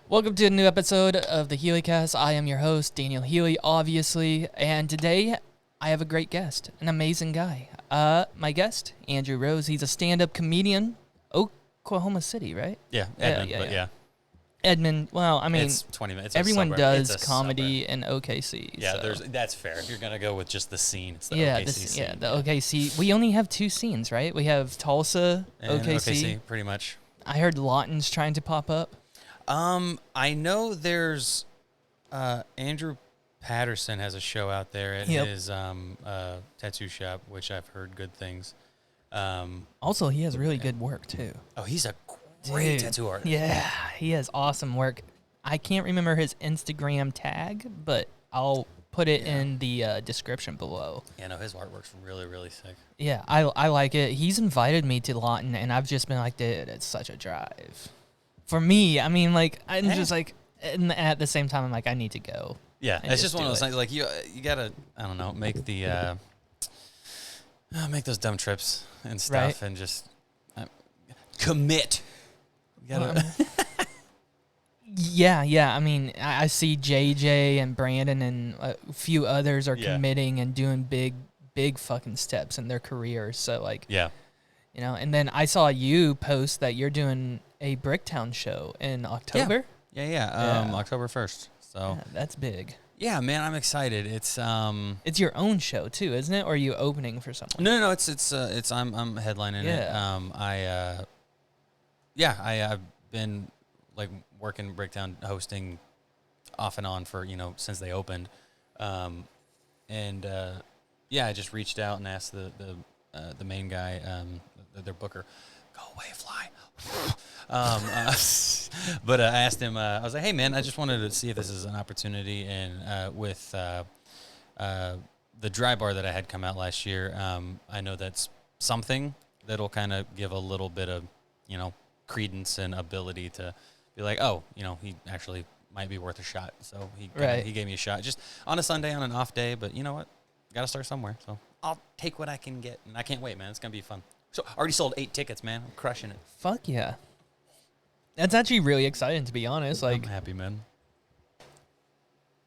Welcome to a new episode of the HeleyCast. I am your host, Daniel Heley, obviously, and today I have a great guest, an amazing guy. My guest, Andrew Rose, he's a stand-up comedian, Oklahoma City, right? Yeah, Edmond, yeah. Edmond, well, I mean, it's 20 minutes. everyone does comedy in OKC. Yeah, so. that's fair. If you're going to go with just the scene, it's the yeah, OKC scene. Yeah, the OKC. We only have two scenes, right? We have Tulsa, and OKC. Pretty much. I heard Lawton's trying to pop up. I know there's Andrew Patterson has a show out there at his tattoo shop, which I've heard good things. Also, he has really good work too. Oh, he's a great tattoo artist. Yeah, he has awesome work. I can't remember his Instagram tag, but I'll put it in the description below. Yeah, no, his artwork's really, really sick. Yeah, I like it. He's invited me to Lawton, and I've just been like, dude, it's such a drive. For me, I mean, like, I'm just like, and at the same time, I'm like, I need to go. Yeah, it's just one of those things. Like you gotta, I don't know, make the make those dumb trips and stuff, and just commit. You gotta. Yeah. I mean, I see JJ and Brandon and a few others are committing and doing big fucking steps in their careers. So like, you know. And then I saw you post that you're doing a Bricktown show in October. Yeah. October 1st. So that's big. Yeah, man, I'm excited. It's your own show too, isn't it? Or are you opening for someone? No. It's I'm headlining it. I've been like working Bricktown hosting off and on for since they opened, I just reached out and asked the main guy, their booker, go away, fly. But I asked him, I was like, hey, man, I just wanted to see if this is an opportunity. And with the dry bar that I had come out last year, I know that's something that'll kind of give a little bit of, credence and ability to be like, oh, he actually might be worth a shot. So he gave me a shot just on a Sunday on an off day. But you know what? Got to start somewhere. So I'll take what I can get. And I can't wait, man. It's going to be fun. So already sold 8 tickets, man. I'm crushing it. Fuck yeah. That's actually really exciting, to be honest. Like, I'm happy, man.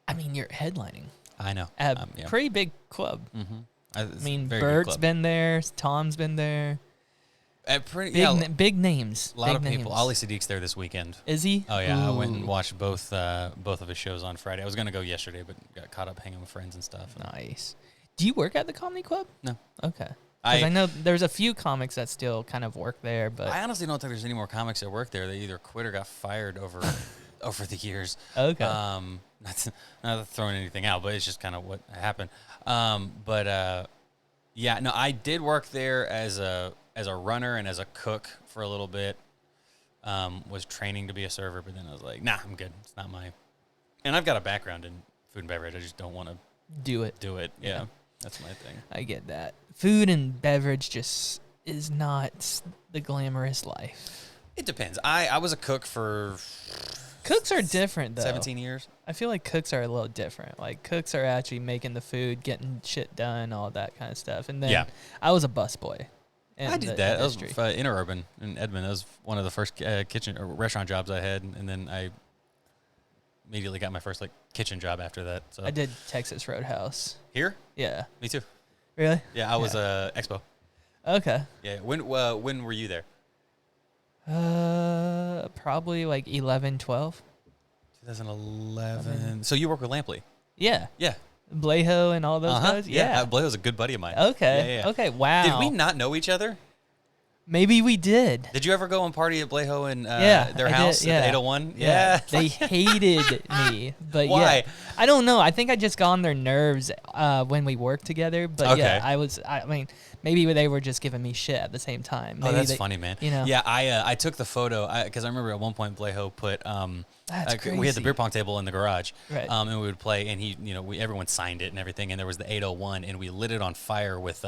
I mean, you're headlining. I know. At a pretty big club. Mm-hmm. I mean, Bert's been there. Tom's been there. Big names. A lot of people. Ali Sadiq's there this weekend. Is he? Oh, yeah. Ooh. I went and watched both of his shows on Friday. I was going to go yesterday, but got caught up hanging with friends and stuff. Nice. Do you work at the comedy club? No. Okay. Because I know there's a few comics that still kind of work there, but I honestly don't think there's any more comics that work there. They either quit or got fired over the years. Okay. Not throwing anything out, but it's just kind of what happened. I did work there as a runner and as a cook for a little bit. Was training to be a server, but then I was like, nah, I'm good. It's not my. And I've got a background in food and beverage. I just don't want to do it. Yeah. That's my thing. I get that. Food and beverage just is not the glamorous life. It depends. I was a cook for... Cooks are different, though. 17 years. I feel like cooks are a little different. Like, cooks are actually making the food, getting shit done, all that kind of stuff. And then I was a busboy. I did that. Industry. I was Interurban in Edmond. That was one of the first kitchen or restaurant jobs I had. And then I immediately got my first kitchen job after that. So I did Texas Roadhouse. Here? Yeah. Me too. Really? Yeah, I was Expo. Okay. Yeah. When were you there? Probably 11, 12. 2011. So you work with Lampley? Yeah. Yeah. Blejo and all those guys? Yeah. Blejo's a good buddy of mine. Okay. Yeah. Okay, wow. Did we not know each other? Maybe we did. Did you ever go and party at Blejo and their house at 801? Yeah. They hated me. But why? Yeah. I don't know. I think I just got on their nerves when we worked together. But I mean, maybe they were just giving me shit at the same time. Maybe that's funny, man. Yeah, I took the photo because I remember at one point Blejo put that's crazy. We had the beer pong table in the garage, right. And we would play, and everyone signed it and everything, and there was the 801, and we lit it on fire with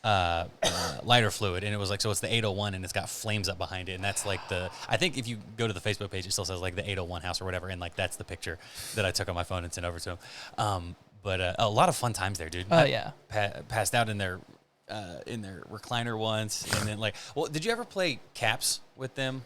lighter fluid, and it was so it's the 801, and it's got flames up behind it, and that's I think if you go to the Facebook page, it still says the 801 house or whatever, and that's the picture that I took on my phone and sent over to him. But a lot of fun times there, dude. Yeah. Passed out in their recliner once, and then did you ever play Caps with them?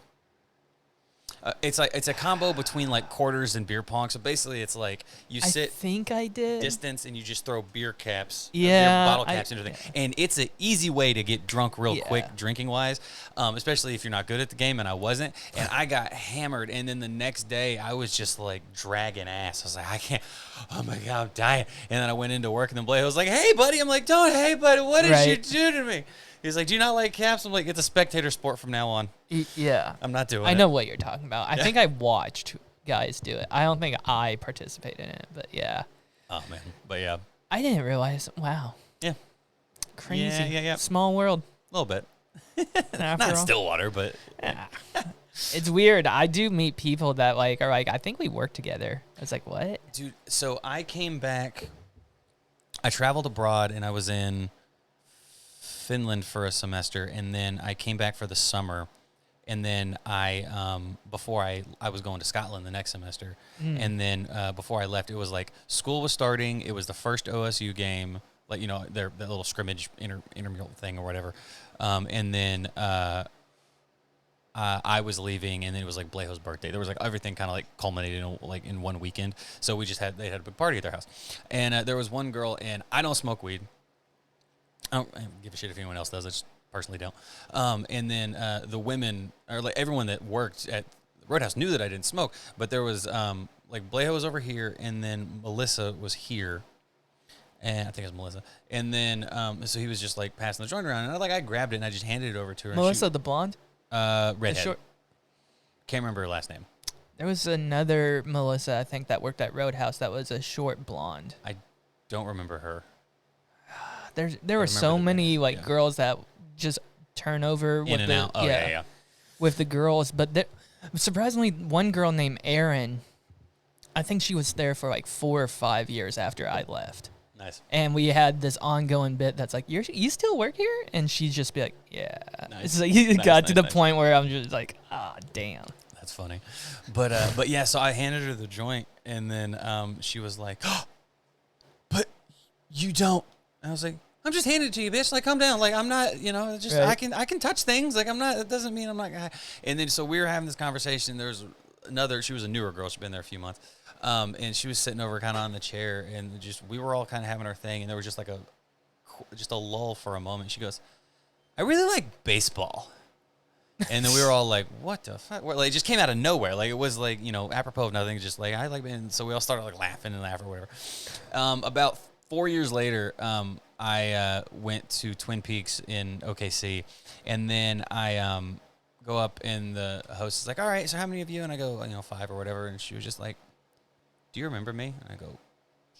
It's a combo between like quarters and beer pong. So basically, it's like you sit. I think I did. Distance, and you just throw beer caps, beer bottle caps into the thing. And it's an easy way to get drunk real quick, drinking wise, especially if you're not good at the game. And I wasn't, and I got hammered. And then the next day, I was just like dragging ass. I was like, I can't. Oh my god, I'm dying. And then I went into work, and then Blake was like, "Hey, buddy," I'm like, "Don't, hey, buddy, what did you do to me?" He's like, "Do you not like caps?" I'm like, "It's a spectator sport from now on." Yeah, I'm not doing it. I know what you're talking about. I think I watched guys do it. I don't think I participated in it, but yeah. Oh man, but yeah. I didn't realize. Wow. Yeah. Crazy. Yeah. Small world. A little bit. Not Stillwater, but yeah. It's weird. I do meet people that like are like, I think we work together. I was like, what? Dude, so I came back. I traveled abroad, and I was in Finland for a semester, and then I came back for the summer, and then before I was going to Scotland the next semester, and then before I left, it was like school was starting. It was the first OSU game, like their little scrimmage intramural thing or whatever, and then I was leaving, and then it was like Blejo's birthday. There was like everything kind of like culminated in one weekend. So they had a big party at their house, and there was one girl, and I don't smoke weed. I don't give a shit if anyone else does. I just personally don't. And then the women, or like everyone that worked at Roadhouse, knew that I didn't smoke. But there was like Blejo was over here, and then Melissa was here, and I think it was Melissa. And then so he was just like passing the joint around, and I grabbed it and I just handed it over to her. Melissa, the blonde, redhead. Can't remember her last name. There was another Melissa, I think, that worked at Roadhouse that was a short blonde. I don't remember her. There were so many girls that just turn over in and out. Oh yeah. With the girls, but surprisingly, one girl named Erin, I think she was there for like 4 or 5 years after I left. Nice. And we had this ongoing bit that's like, you still work here? And she'd just be like, yeah. Nice. So you got to the point where I'm just like, damn. That's funny. But yeah, so I handed her the joint, and then she was like, oh, but you don't. And I was like, I'm just handing it to you, bitch. Like, calm down. Like, I'm not, just right. I can touch things. Like, I'm not. It doesn't mean I'm not. And then so we were having this conversation. There was another. She was a newer girl. She'd been there a few months. And she was sitting over kind of on the chair, and we were all kind of having our thing, and there was just like a lull for a moment. She goes, I really like baseball. And then we were all like, what the fuck? Like, it just came out of nowhere. Like, it was like, apropos of nothing. Just like, I like, and so we all started like laughing or whatever. About 4 years later, I went to Twin Peaks in OKC, and then I go up, and the host is like, all right, so how many of you? And I go, 5 or whatever. And she was just like, do you remember me? And I go,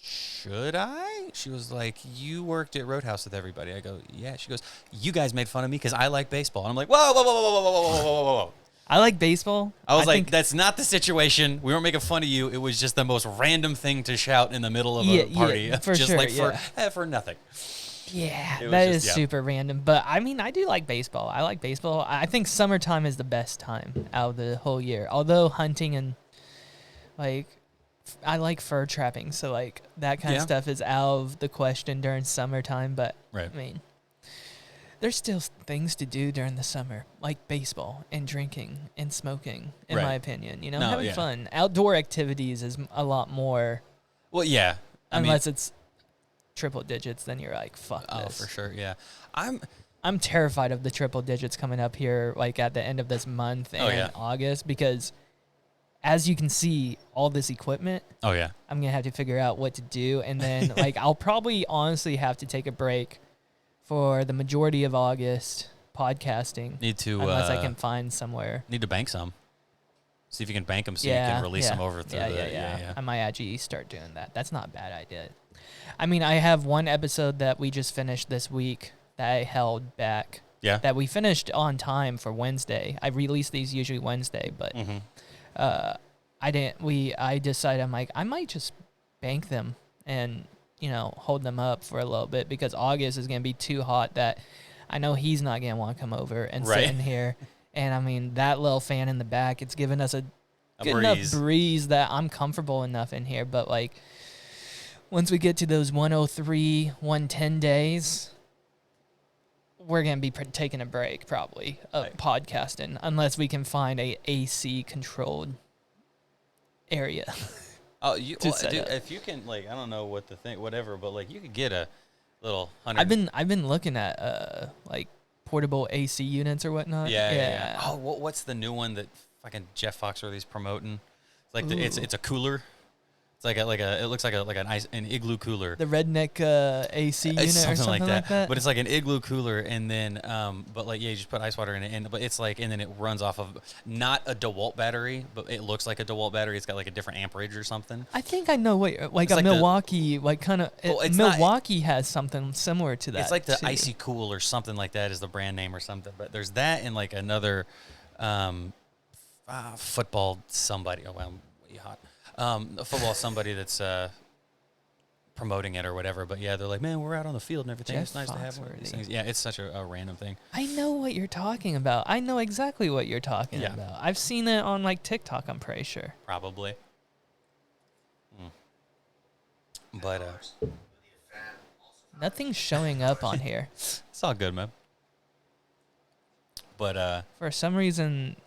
should I? She was like, you worked at Roadhouse with everybody. I go, yeah. She goes, you guys made fun of me because I like baseball. And I'm like, whoa, whoa, whoa, whoa, whoa, whoa, whoa, whoa, whoa. I like baseball. I was like, that's not the situation. We weren't making fun of you. It was just the most random thing to shout in the middle of a party. Yeah, for just sure, like for nothing. Yeah, that is super random. But, I mean, I do like baseball. I like baseball. I think summertime is the best time out of the whole year. Although hunting and, like, I like fur trapping. So, like, that kind of stuff is out of the question during summertime. But, right. I mean, there's still things to do during the summer, like baseball and drinking and smoking, in my opinion. Having fun. Outdoor activities is a lot more. Well, yeah. Unless it's triple digits, then you're like, fuck this. Oh, for sure, yeah. I'm terrified of the triple digits coming up here, like at the end of this month and August, because as you can see, all this equipment. Oh yeah. I'm gonna have to figure out what to do, and then like I'll probably honestly have to take a break for the majority of August podcasting. Unless I can find somewhere. Need to bank some. See if you can bank them so you can release them over through yeah. I might actually start doing that. That's not a bad idea. I mean, I have one episode that we just finished this week that I held back. Yeah. That we finished on time for Wednesday. I release these usually Wednesday, but I didn't. I decided I'm like, I might just bank them and hold them up for a little bit, because August is gonna be too hot that I know he's not gonna want to come over and sit in here. And I mean, that little fan in the back, it's giving us a good enough breeze that I'm comfortable enough in here. But like, once we get to those 103, 110 days, we're going to be taking a break probably of podcasting unless we can find a AC controlled area. Oh, dude, if you can, like, I don't know what to think, whatever, but like you could get a little 100. I've been looking at like portable AC units or whatnot. Yeah. Oh, what's the new one that fucking Jeff Foxworthy's promoting? It's like it's a cooler. It's like it looks like an igloo cooler. The redneck AC unit or something like that. But it's like an igloo cooler, and then but like you just put ice water in it, but it's like, and then it runs off of not a DeWalt battery, but it looks like a DeWalt battery. It's got like a different amperage or something. I think I know what like a Milwaukee Milwaukee has something similar to that. It's like the Icy Cool or something like that is the brand name or something. But there's that and like another football somebody. Oh wow, way hot. Football somebody that's promoting it or whatever, but yeah, they're like, man, we're out on the field and everything. It's nice to have one of these things. Yeah, it's such a random thing. I know what you're talking about. I know exactly what you're talking about. I've seen it on like TikTok, I'm pretty sure. Probably. But nothing's showing up on here. It's all good, man. But for some reason,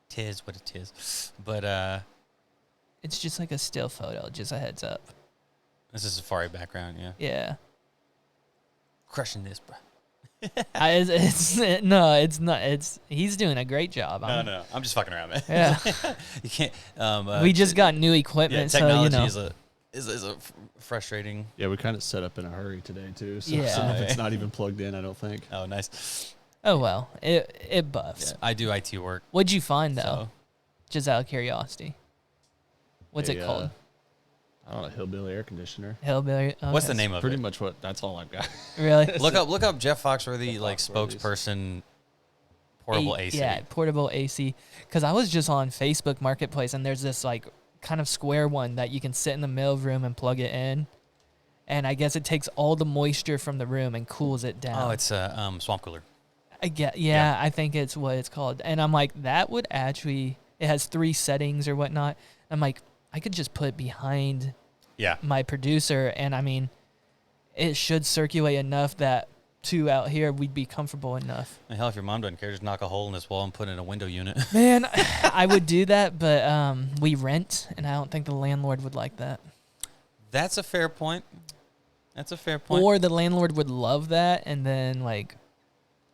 tis what it is. But it's just like a still photo, just a heads up. This is a Safari background, yeah. Yeah. Crushing this, bro. It's not. He's doing a great job. No. I'm just fucking around, man. Yeah. You can't. We just got new equipment, technology so is a frustrating. Yeah, we kind of set up in a hurry today too. So some of it's not even plugged in, I don't think. Oh, nice. Oh well, it buffs. Yeah, I do IT work. What'd you find though? Just out of curiosity. What's it called? I don't know, hillbilly air conditioner. Hillbilly. Okay. What's the name of Pretty it? much that's all I've got. Really? Look up Jeff Foxworthy, like spokesperson, portable AC. Yeah, portable AC. Because I was just on Facebook Marketplace, and there's this like kind of square one that you can sit in the middle room and plug it in, and I guess it takes all the moisture from the room and cools it down. Oh, it's a swamp cooler. I think it's what it's called. And I'm like, that would actually. It has 3 settings or whatnot. I'm like, I could just put it behind my producer, and I mean, it should circulate enough that 2 out here we'd be comfortable enough. And hell, if your mom doesn't care, just knock a hole in this wall and put in a window unit. Man, I would do that, but we rent, and I don't think the landlord would like that. That's a fair point. Or the landlord would love that, and then like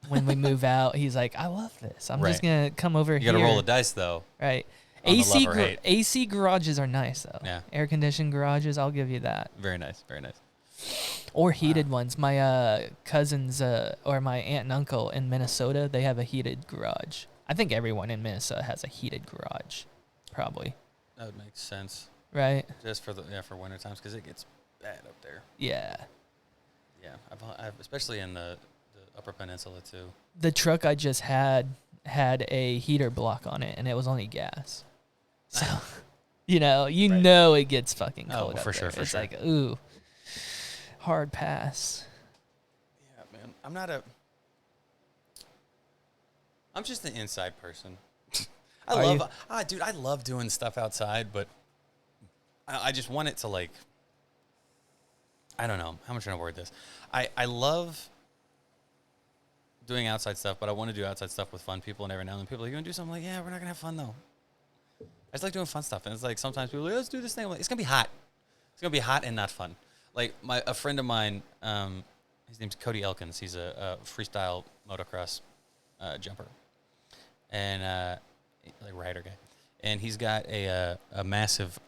when we move out, he's like, I love this. I'm just going to come over here. You got to roll the dice, though. Right. AC garages are nice, though. Yeah. Air-conditioned garages, I'll give you that. Very nice. Very nice. Or heated ones. My cousins or my aunt and uncle in Minnesota, they have a heated garage. I think everyone in Minnesota has a heated garage, probably. That would make sense. Right? Just for for winter times, because it gets bad up there. Yeah. Yeah, I've especially in the Upper Peninsula too. The truck I just had a heater block on it, and it was only gas. So, know it gets fucking cold up for there. Sure. It's like, ooh, hard pass. Yeah, man. I'm just an inside person. I love doing stuff outside, but I just want it to like, I don't know. How am I trying to word this? I love doing outside stuff, but I want to do outside stuff with fun people, and every now and then people are like, you want to do something? I'm like, yeah, we're not going to have fun, though. I just like doing fun stuff, and it's like sometimes people are like, let's do this thing. I'm like, it's going to be hot. It's going to be hot and not fun. Like, a friend of mine, his name's Cody Elkins. He's a freestyle motocross jumper and like rider guy. And he's got a massive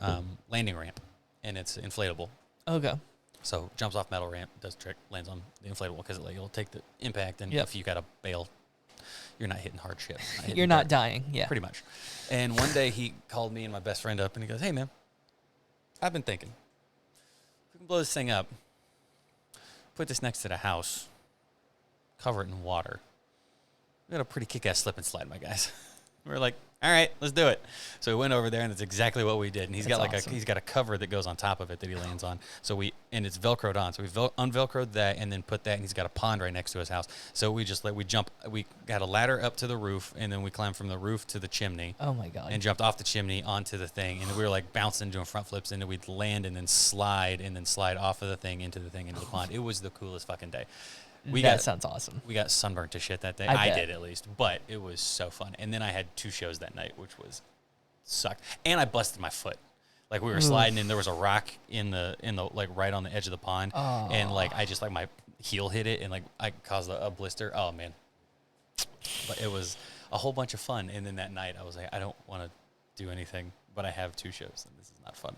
landing ramp, and it's inflatable. Okay. So jumps off metal ramp, does trick, lands on the inflatable because it'll take the impact, and if you got to bail, you're not hitting hard shit. You're not dying, yeah. Pretty much. And one day he called me and my best friend up, and he goes, hey, man, I've been thinking, if we can blow this thing up, put this next to the house, cover it in water, we got a pretty kick-ass slip and slide, my guys. We're like, all right, let's do it. So we went over there, and that's exactly what we did. And he's got awesome. he's got a cover that goes on top of it that he lands on. So and it's Velcroed on. So we unvelcroed that, and then put that, and he's got a pond right next to his house. So we got a ladder up to the roof, and then we climbed from the roof to the chimney. Oh my God. And jumped off the chimney onto the thing, and we were like bouncing, doing front flips, and then we'd land and then slide off of the thing into the pond. It was the coolest fucking day. That sounds awesome. We got sunburned to shit that day. I did at least, but it was so fun. And then I had 2 shows that night, which sucked. And I busted my foot. Like we were sliding, and there was a rock in the like right on the edge of the pond, and like I just like my heel hit it, and like I caused a blister. Oh man, but it was a whole bunch of fun. And then that night I was like, I don't want to do anything, but I have 2 shows, and this is not fun.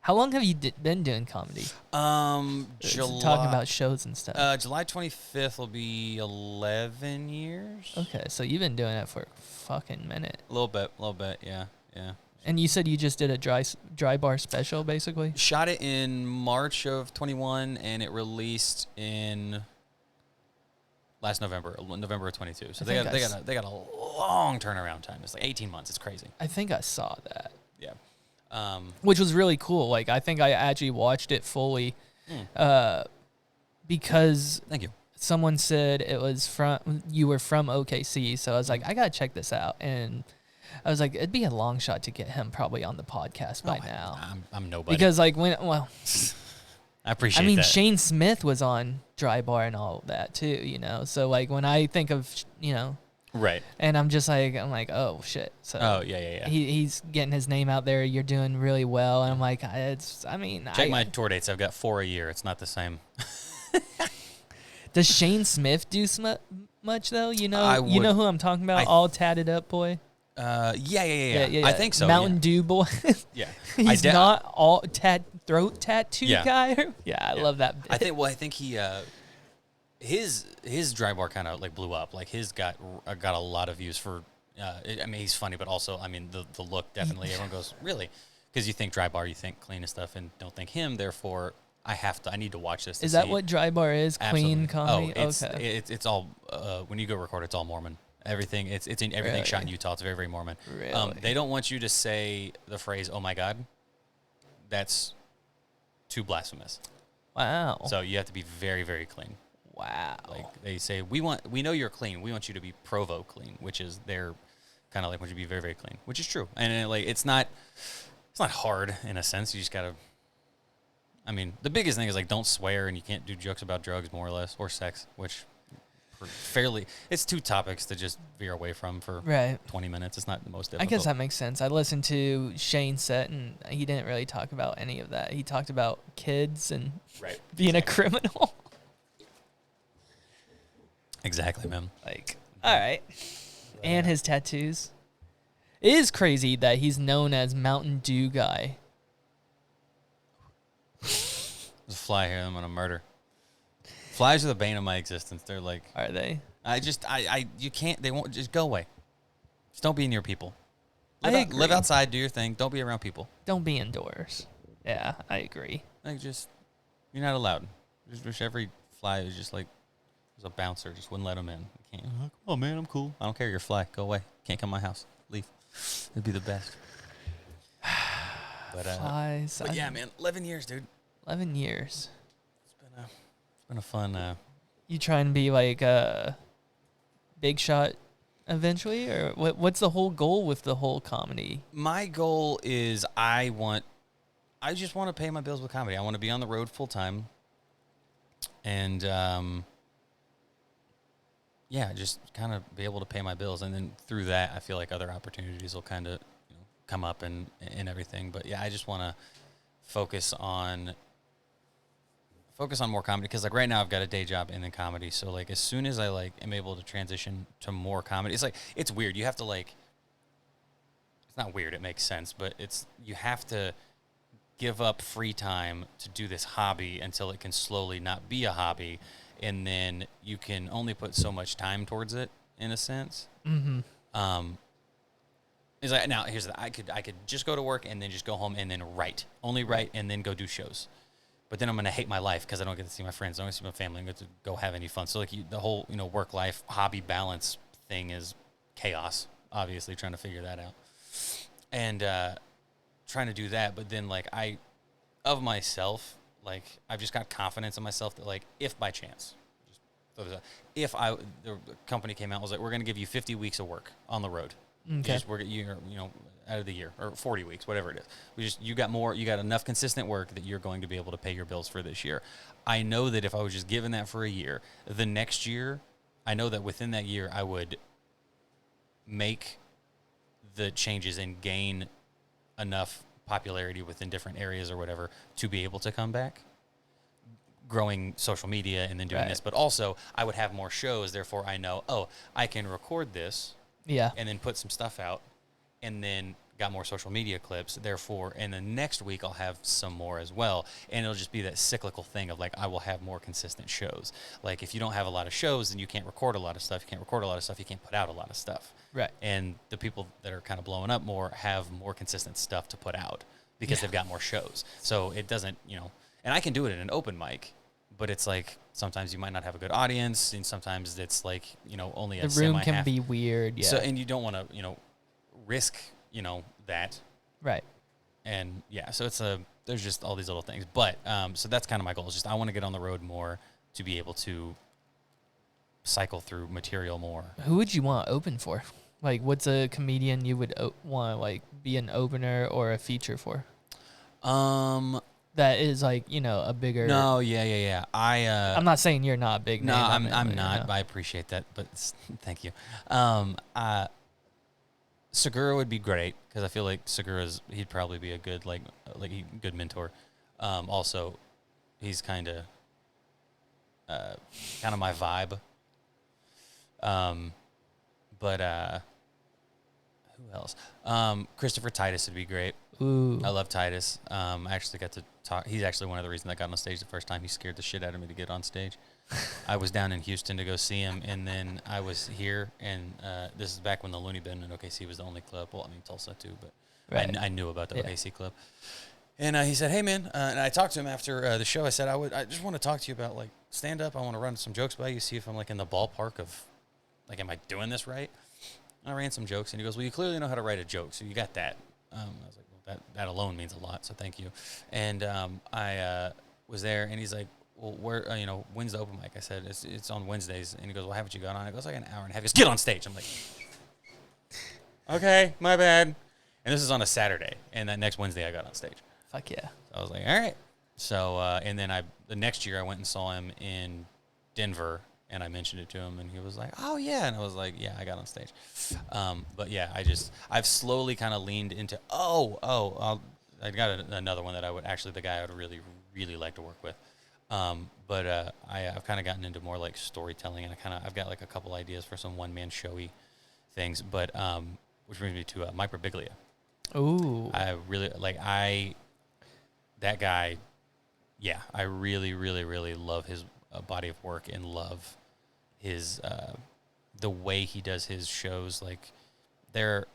How long have you been doing comedy? July. Talking about shows and stuff. July 25th will be 11 years. Okay, so you've been doing it for a fucking minute. A little bit, yeah. And you said you just did a dry bar special, basically? Shot it in March of 21, and it released in last November of 22. So they got a long turnaround time. It's like 18 months. It's crazy. I think I saw that. Yeah. Which was really cool. Like, I think I actually watched it fully because thank you. Someone said you were from OKC, so I was like, I gotta check this out, and I was like, it'd be a long shot to get him probably on the podcast by now. I'm nobody. Because like I appreciate. I mean, that. Shane Smith was on Dry Bar and all of that too, you know. So like when I think of right, and I'm like, oh shit. So yeah. He's getting his name out there. You're doing really well, and I'm like, check my tour dates. I've got 4 a year. It's not the same. Does Shane Smith do much though? You know who I'm talking about? All tatted up boy. Yeah. I think so. Mountain Dew boy. Yeah. He's not all throat tattoo guy. I love that bit. I think he his dry bar kind of like blew up. Like his got a lot of views for I mean he's funny, but also I mean the look definitely everyone goes, really? Because you think dry bar, you think clean and stuff, and don't think him, therefore I need to watch this. Is that what dry bar is? Clean comedy? Oh, it's all when you go record, it's all Mormon. Everything everything really? shot in Utah. It's very, very Mormon. Really? They don't want you to say the phrase "Oh my God." That's too blasphemous. Wow. So you have to be very, very clean. Wow. Like they say, we know you're clean. We want you to be Provo clean, which is their kind of like want you to be very, very clean, which is true. And it's not hard in a sense. You just gotta. I mean, the biggest thing is like don't swear, and you can't do jokes about drugs, more or less, or sex, which it's 2 topics to just veer away from for 20 minutes. It's not the most difficult. I guess that makes sense. I listened to Shane's set, and he didn't really talk about any of that. He talked about kids and being a criminal. Exactly, man. Like, all right. And his tattoos. It is crazy that he's known as Mountain Dew guy. There's a fly here I'm gonna murder. Flies are the bane of my existence. They're like, are they? You can't. They won't. Just go away. Just don't be near people. Live outside. Do your thing. Don't be around people. Don't be indoors. Yeah, I agree. Like you're not allowed. Just wish every fly was just like was a bouncer. Just wouldn't let them in. You can't. Come on, man. I'm cool. I don't care. You're a fly. Go away. Can't come to my house. Leave. It'd be the best. But flies. But yeah, man. 11 years, dude. 11 years. It's been a fun. You try and be like a big shot eventually, or what's the whole goal with the whole comedy? My goal is I just want to pay my bills with comedy. I want to be on the road full time, and just kind of be able to pay my bills, and then through that, I feel like other opportunities will kind of come up and everything. But yeah, I just want to focus on more comedy, because like right now I've got a day job and then comedy. So like as soon as I like am able to transition to more comedy, it's weird. You have to it's not weird. It makes sense, but you have to give up free time to do this hobby until it can slowly not be a hobby. And then you can only put so much time towards it in a sense. Mm-hmm. It's like, now here's I could just go to work and then just go home and then only write and then go do shows. But then I'm going to hate my life because I don't get to see my friends. I don't get to see my family. I don't get to go have any fun. So like the whole, work life hobby balance thing is chaos. obviously trying to figure that out. And trying to do that, but then, like, of myself, like, I've just got confidence in myself that, like, if by chance, if the company came out and was like, we're going to give you 50 weeks of work on the road. Okay. Out of the year, or 40 weeks, whatever it is. You got enough consistent work that you're going to be able to pay your bills for this year. I know that if I was just given that for a year, the next year, I know that within that year, I would make the changes and gain enough popularity within different areas or whatever to be able to come back, growing social media and then doing this. But also, I would have more shows. Therefore, I know, I can record this and then put some stuff out, and then got more social media clips, therefore, and the next week I'll have some more as well, and it'll just be that cyclical thing of, like, I will have more consistent shows. Like, if you don't have a lot of shows, then you can't record a lot of stuff. You can't record a lot of stuff. You can't put out a lot of stuff. Right. And the people that are kind of blowing up more have more consistent stuff to put out because they've got more shows. So it doesn't, and I can do it in an open mic, but it's like sometimes you might not have a good audience, and sometimes it's like, only a the room can be weird. Yeah. So, and you don't want to, risk, that. Right. And so there's just all these little things. But, so that's kind of my goal, is just I want to get on the road more to be able to cycle through material more. Who would you want to open for? Like, what's a comedian you would want to, like, be an opener or a feature for? That is, like, a bigger... No, yeah. I'm not saying you're not a big name. No, I'm not, but I appreciate that, but thank you. Segura would be great, because I feel like he'd probably be a good, good mentor. Also, he's kind of my vibe. But who else? Christopher Titus would be great. Ooh. I love Titus. I actually got to talk. He's actually one of the reasons I got on stage the first time. He scared the shit out of me to get on stage. I was down in Houston to go see him, and then I was here, and this is back when the Looney Bin in OKC was the only club. Well, I mean, Tulsa too, but I knew about the OKC club. And he said, "Hey, man," and I talked to him after the show. I said, I just want to talk to you about, like, stand-up. I want to run some jokes by you, see if I'm, like, in the ballpark of, like, am I doing this right? And I ran some jokes, and he goes, "Well, you clearly know how to write a joke, so you got that." I was like, "Well, that alone means a lot, so thank you." And I was there, and he's like, "Well, where, when's the open mic?" I said, it's on Wednesdays. And he goes, "Well, haven't you gone on?" It goes, "Like an hour and a half." He goes, "Get on stage." I'm like, "Okay, my bad." And this is on a Saturday, and that next Wednesday I got on stage. Fuck yeah. So I was like, all right. So, and then the next year I went and saw him in Denver, and I mentioned it to him, and he was like, "Oh yeah," and I was like, "Yeah, I got on stage." But yeah, I've slowly kind of leaned into, I got another one that the guy I would really, really like to work with. But I've kind of gotten into more, like, storytelling, and I've got, like, a couple ideas for some one-man showy things, but which brings me to Mike Birbiglia. Ooh. I really that guy. Yeah, I really, really, really love his body of work, and love his the way he does his shows. Like, they're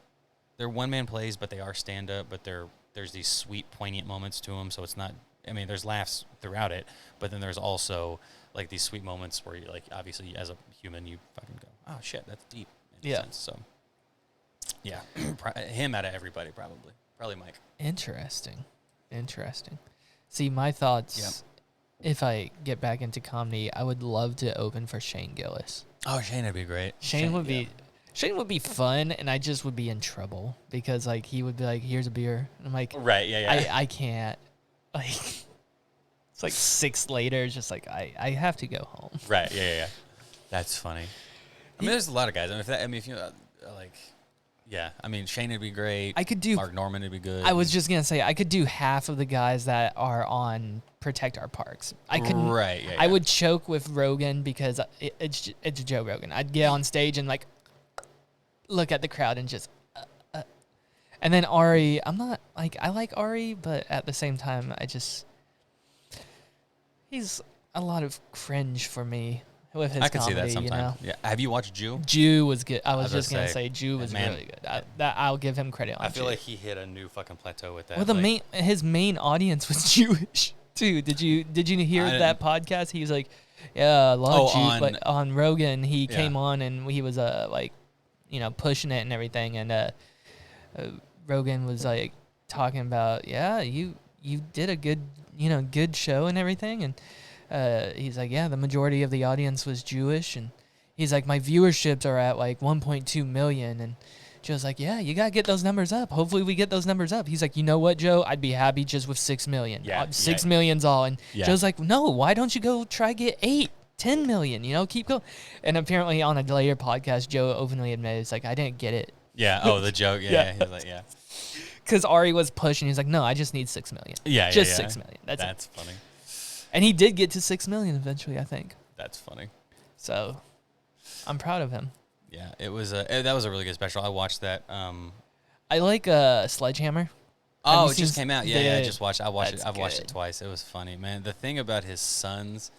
one-man plays, but they are stand-up, but there's these sweet, poignant moments to them, so it's not, I mean, there's laughs throughout it, but then there's also, like, these sweet moments where you, like, obviously as a human, you fucking go, "Oh shit, that's deep." In a sense. So yeah, him out of everybody, probably Mike. Interesting. See, my thoughts, if I get back into comedy, I would love to open for Shane Gillis. Oh, Shane would be great. Shane would be fun, and I just would be in trouble, because, like, he would be like, "Here's a beer." And I'm like, right, yeah. I can't. Like, it's like 6 later, it's just like, I have to go home. Right, yeah. That's funny. I mean, there's a lot of guys. If you like, yeah. I mean, Shane would be great. I could do Mark Norman would be good. I was just gonna say I could do half of the guys that are on Protect Our Parks. I could. Right. Yeah. I would choke with Rogan, because it's Joe Rogan. I'd get on stage and, like, look at the crowd and just. And then Ari, I'm not, like, I like Ari, but at the same time, he's a lot of cringe for me with his comedy. I can see that sometimes. Yeah. Have you watched Jew? Jew was good. I was just going to say Jew was really good. I'll give him credit on I feel like he hit a new fucking plateau with that. Well, his main audience was Jewish too. Did you hear that podcast? He was like, "Yeah, a lot of Jews." But on Rogan, he came on, and he was pushing it and everything. And Rogan was like talking about, yeah, you did a good show and everything. And he's like, yeah, the majority of the audience was Jewish. And he's like, my viewerships are at like 1.2 million. And Joe's like, yeah, you got to get those numbers up. Hopefully we get those numbers up. He's like, you know what, Joe? I'd be happy just with 6 million. Yeah, 6 million's all. And Joe's like, no, why don't you go try get 8, 10 million, keep going. And apparently on a later podcast, Joe openly admitted, it's like, I didn't get it. Yeah. Oh, the joke. Yeah. He was like, yeah. Because Ari was pushing. He's like, no, I just need 6 million. Yeah. Just 6 million. That's funny. And he did get to 6 million eventually, I think. That's funny. So I'm proud of him. Yeah, it was that was a really good special. I watched that. I like Sledgehammer. Oh, it just came out. Yeah, I just watched. I've watched it good. twice. It was funny, man. The thing about his sons,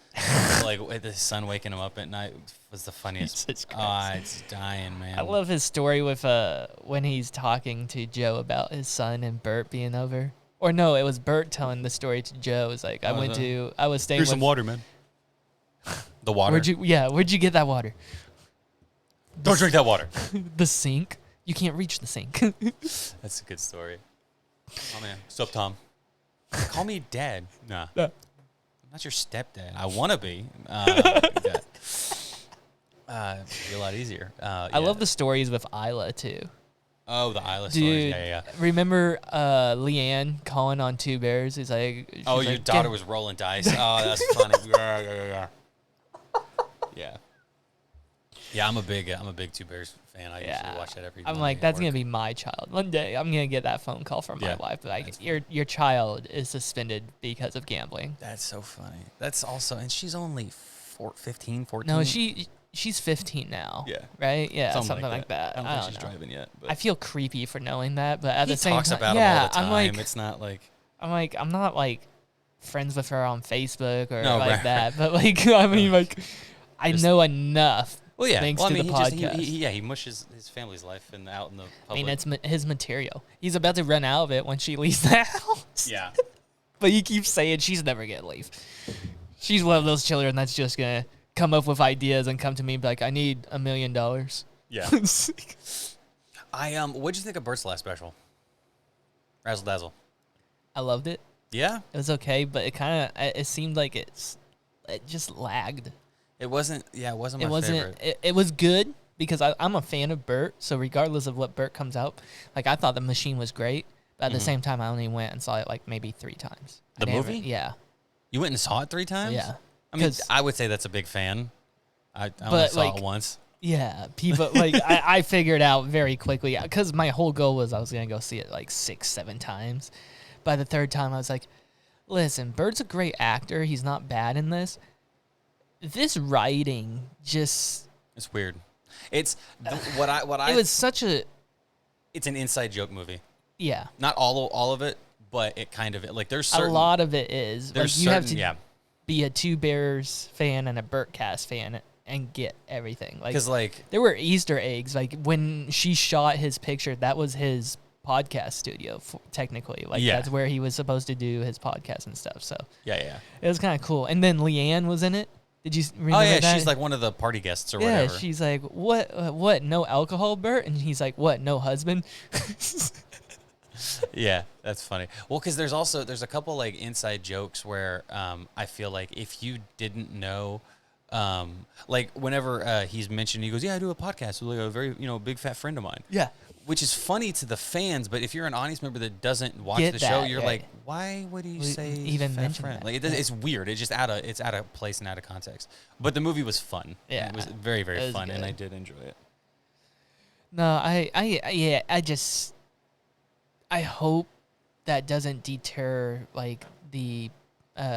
like his son waking him up at night, was the funniest. It's dying, man. I love his story with when he's talking to Joe about his son and Bert being over. Or no, it was Bert telling the story to Joe. It was like, I was staying. Here's some water, man. The water. Where'd you get that water? Don't drink that water. The sink. You can't reach the sink. That's a good story. Oh man, what's up, Tom? Call me Dad. Nah, I'm not your stepdad. I want to be. It'd be a lot easier. I love the stories with Isla too. Oh, the Isla stories. Yeah. Remember Leanne calling on Two Bears? He's like, oh, your daughter was rolling dice. Oh, that's funny. Yeah. Yeah, I'm a big Two Bears fan. I usually watch that every day. I'm like, that's going to be my child. One day, I'm going to get that phone call from my wife. But your child is suspended because of gambling. That's so funny. That's also, and she's only 15, 14? No, she's 15 now. Yeah. Right? Yeah, something like that. I don't think she's driving yet. But I feel creepy for knowing that, but at the same time. He talks about him all the time. Like, it's not like. I'm not like friends with her on Facebook or that. But like, I mean, like, I know enough. Well, yeah. Thanks to the podcast. He mushes his family's life out in the public. I mean, it's his material. He's about to run out of it when she leaves the house. Yeah. But he keeps saying she's never going to leave. She's one of those children that's just going to come up with ideas and come to me and be like, I need $1 million. Yeah. What'd you think of Bert's last special? Razzle Dazzle. I loved it. Yeah? It was okay, but it seemed like it just lagged. It wasn't my favorite. It was good because I'm a fan of Bert, so regardless of what Bert comes out, like I thought the machine was great, but at the same time I only went and saw it like maybe 3 times. The movie? Yeah. You went and saw it 3 times? Yeah. I mean, I would say that's a big fan. I only saw it once. Yeah, people like I figured out very quickly because my whole goal was I was gonna go see it like 6-7 times. By the 3rd time, I was like, "Listen, Bert's a great actor. He's not bad in this. This writing just—it's weird. It's what I. It was such a. It's an inside joke movie. Yeah. Not all of it, but it kind of like there's certain, a lot of it is. Like you have to be a Two Bears fan and a Bertcast fan and get everything. Like, because like there were Easter eggs. Like when she shot his picture, that was his podcast studio technically. Like that's where he was supposed to do his podcast and stuff. So yeah, it was kind of cool. And then Leanne was in it. Did you remember that? She's like one of the party guests or whatever. Yeah, she's like, what? No alcohol, Bert? And he's like, what? No husband? Yeah, that's funny. Well, because there's a couple like inside jokes where I feel like if you didn't know, like whenever he's mentioned, he goes, "Yeah, I do a podcast with like a very big fat friend of mine." Yeah. Which is funny to the fans, but if you're an audience member that doesn't watch the show, you're like, why would he say even fat mention friend? that? Like it's weird. It's just out of place and out of context. But the movie was fun. Yeah, it was very, very fun, good. and I did enjoy it. No, I hope that doesn't deter like the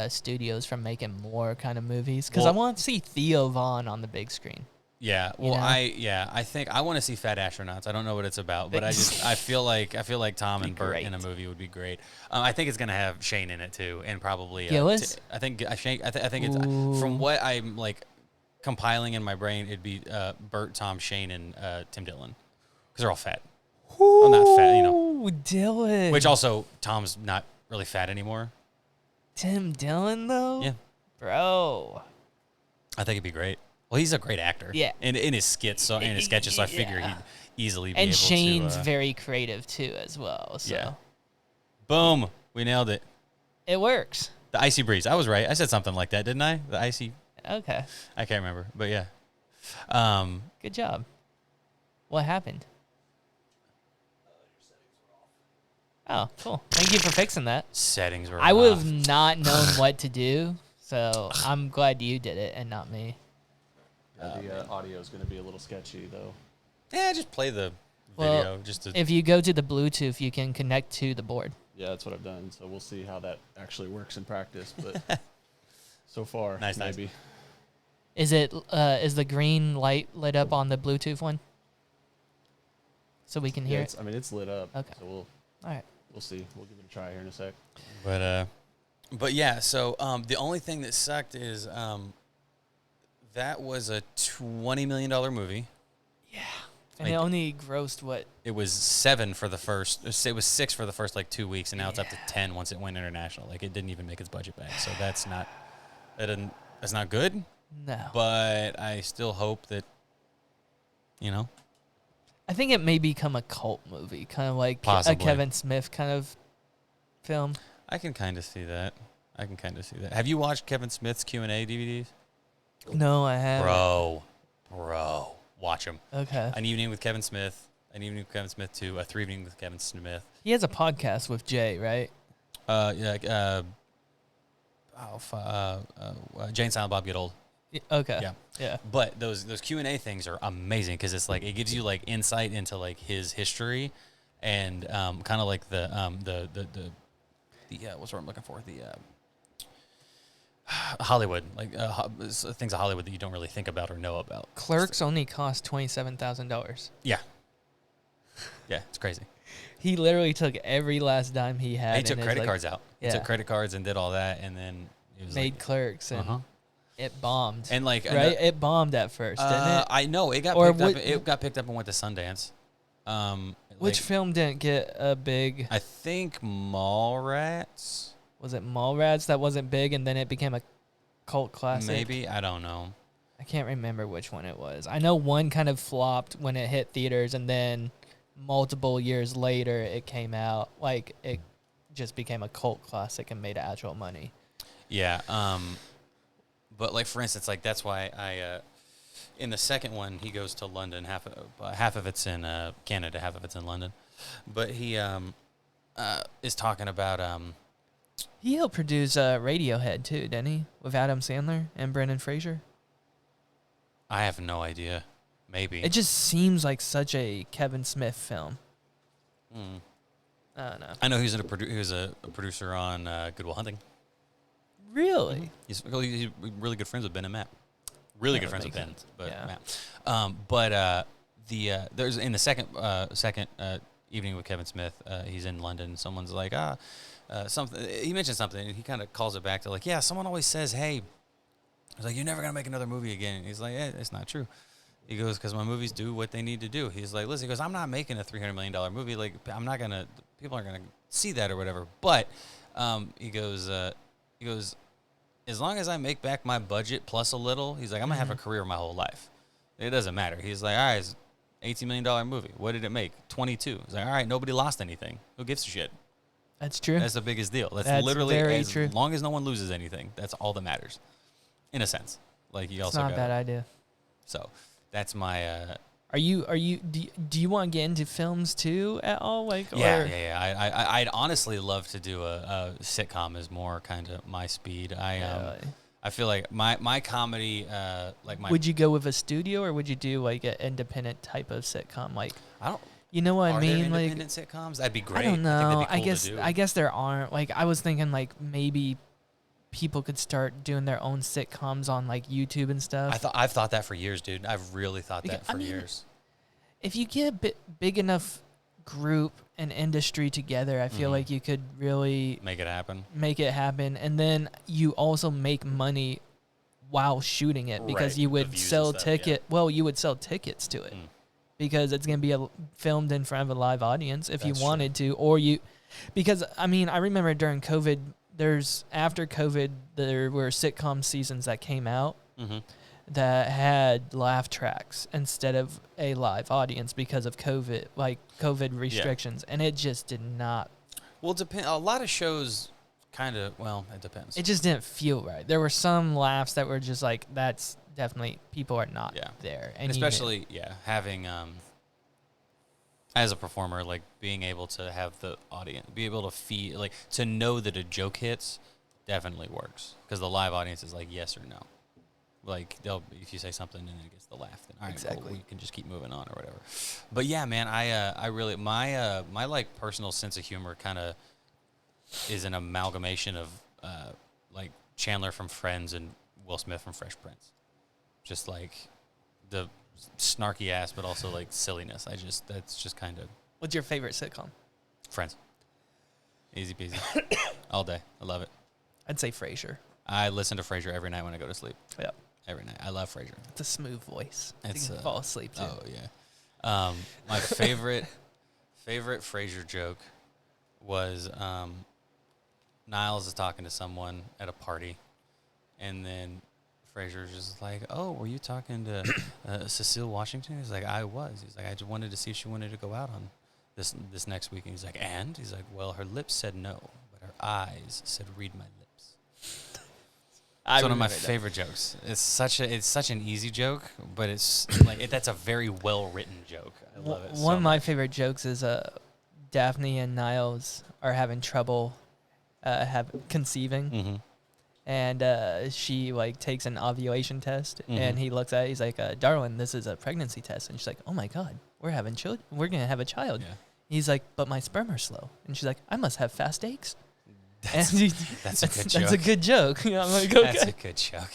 studios from making more kind of movies because I want to see Theo Von on the big screen. Yeah, well, I think I want to see Fat Astronauts. I don't know what it's about, but I feel like Tom and Bert in a movie would be great. I think it's gonna have Shane in it too, and probably Gillis. I think Shane. I think it's from what I'm like compiling in my brain. It'd be Bert, Tom, Shane, and Tim Dillon because they're all fat. I'm not fat, Dillon. Which also Tom's not really fat anymore. Tim Dillon though. Yeah, bro. I think it'd be great. Well, he's a great actor. Yeah. In his skits, so in his sketches, so I figure he'd easily be able to. And Shane's very creative too, as well. So. Yeah. Boom, we nailed it. It works. The icy breeze. I was right. I said something like that, didn't I? The icy. Okay. I can't remember, but yeah. Good job. What happened? Oh, cool. Thank you for fixing that. Settings were I would off. have not known what to do, so I'm glad you did it and not me. The audio is going to be a little sketchy, though. Yeah, just play the video. Well, if you go to the Bluetooth, you can connect to the board. Yeah, that's what I've done. So we'll see how that actually works in practice. But so far, maybe. Nice. Is the green light lit up on the Bluetooth one? So we can hear it? It's lit up. Okay. So all right. We'll see. We'll give it a try here in a sec. But yeah, so the only thing that sucked is that was a $20 million movie. Yeah. And it only grossed what? It was 7 for the first. It was 6 for the first 2 weeks, and now it's up to 10 once it went international. Like it didn't even make its budget back, so that's not good. No. But I still hope that, I think it may become a cult movie, kind of like Possibly. a Kevin Smith kind of film. I can kind of see that. Have you watched Kevin Smith's Q&A DVDs? No, I haven't. Bro, watch them. Okay. An Evening with Kevin Smith, An Evening with Kevin Smith 2, A 3 Evening with Kevin Smith. He has a podcast with Jay, right? Jane Silent Bob Get Old. Okay. Yeah. But those Q&A things are amazing because it's like it gives you like insight into like his history and kind of like the what's what I'm looking for, the Hollywood, like things of Hollywood that you don't really think about or know about. Clerks only cost $27,000. Yeah, it's crazy. He literally took every last dime he had. He took credit cards out. Yeah. He took credit cards and did all that, and then it was made Clerks and it bombed. And like it bombed at first, didn't it? I know it got picked up. It got picked up and went to Sundance. Which film didn't get a big? I think Mallrats. Was it Mallrats that wasn't big, and then it became a cult classic? Maybe, I don't know. I can't remember which one it was. I know one kind of flopped when it hit theaters, and then multiple years later it came out. Like it just became a cult classic and made actual money. Yeah. But like for instance, like that's why I in the second one he goes to London. Half of it's in Canada, half of it's in London. But he is talking about he helped produce Radiohead too, didn't he? With Adam Sandler and Brendan Fraser. I have no idea. Maybe. It just seems like such a Kevin Smith film. I don't know. I know he was a producer on Good Will Hunting. Really? He's really good friends with Ben and Matt. Really good friends with Ben, but yeah. Matt. There's in the second evening with Kevin Smith. He's in London. Someone's like, something. He mentioned something, and he kind of calls it back to like, yeah. Someone always says, hey, he's like, you're never gonna make another movie again. And he's like, it's not true. He goes, because my movies do what they need to do. He's like, listen, he goes, I'm not making a $300 million movie. Like, people aren't gonna see that or whatever. But he goes, as long as I make back my budget plus a little, he's like, I'm gonna have a career my whole life. It doesn't matter. He's like, all right, it's $18 million movie. What did it make? 22. He's like, all right, nobody lost anything. Who gives a shit? That's true. That's the biggest deal. That's literally as long as no one loses anything. That's all that matters, in a sense. Like you also not a bad idea. So that's my. Do you want to get into films too at all? Like yeah. I'd honestly love to do a sitcom. Is more kind of my speed. I feel like my comedy Would you go with a studio or would you do like an independent type of sitcom? Like I don't. You know what I mean? There independent sitcoms? That'd be great. I don't know. I think I guess there aren't. Like I was thinking like maybe people could start doing their own sitcoms on like YouTube and stuff. I've thought that for years, dude. I've really thought that for years. If you get a big enough group and industry together, I feel like you could really make it happen. And then you also make money while shooting it because you would sell tickets. Yeah. Well, you would sell tickets to it because it's going to be filmed in front of a live audience if you wanted to, or because I mean, I remember during COVID, after COVID, there were sitcom seasons that came out that had laugh tracks instead of a live audience because of COVID restrictions, and it just did not. Well, a lot of shows kind of, well, it depends. It just didn't feel right. There were some laughs that were just like, that's definitely, people are not there. And especially, having, as a performer, like being able to have the audience, be able to feel, like to know that a joke hits definitely works. Because the live audience is like, yes or no. Like, if you say something and it gets the laugh, then all right, exactly. Well, we can just keep moving on or whatever. But yeah, man, I really, my like personal sense of humor kind of is an amalgamation of like Chandler from Friends and Will Smith from Fresh Prince. Just like the snarky ass, but also like silliness. That's just kind of. What's your favorite sitcom? Friends. Easy peasy. All day. I love it. I'd say Frasier. I listen to Frasier every night when I go to sleep. Yep. Every night. I love Frasier. It's a smooth voice. It's you can fall asleep too. Oh yeah. My favorite Frasier joke was Niles is talking to someone at a party, and then Frasier's just like, "Oh, were you talking to Cecile Washington?" He's like, "I was." He's like, "I just wanted to see if she wanted to go out on this next weekend." He's like, "And?" He's like, "Well, her lips said no, but her eyes said read my lips." It's one of my favorite jokes. It's such an easy joke, but it's like that's a very well written joke. I love it. One of my favorite jokes is Daphne and Niles are having trouble conceiving. Mm-hmm. And she like takes an ovulation test, and he looks at it, he's like, "Darling, this is a pregnancy test." And she's like, "Oh my God, we're having children. We're gonna have a child." Yeah. He's like, "But my sperm are slow." And she's like, "I must have fast eggs." That's a good joke. That's a good joke. I'm like, okay. That's a good joke.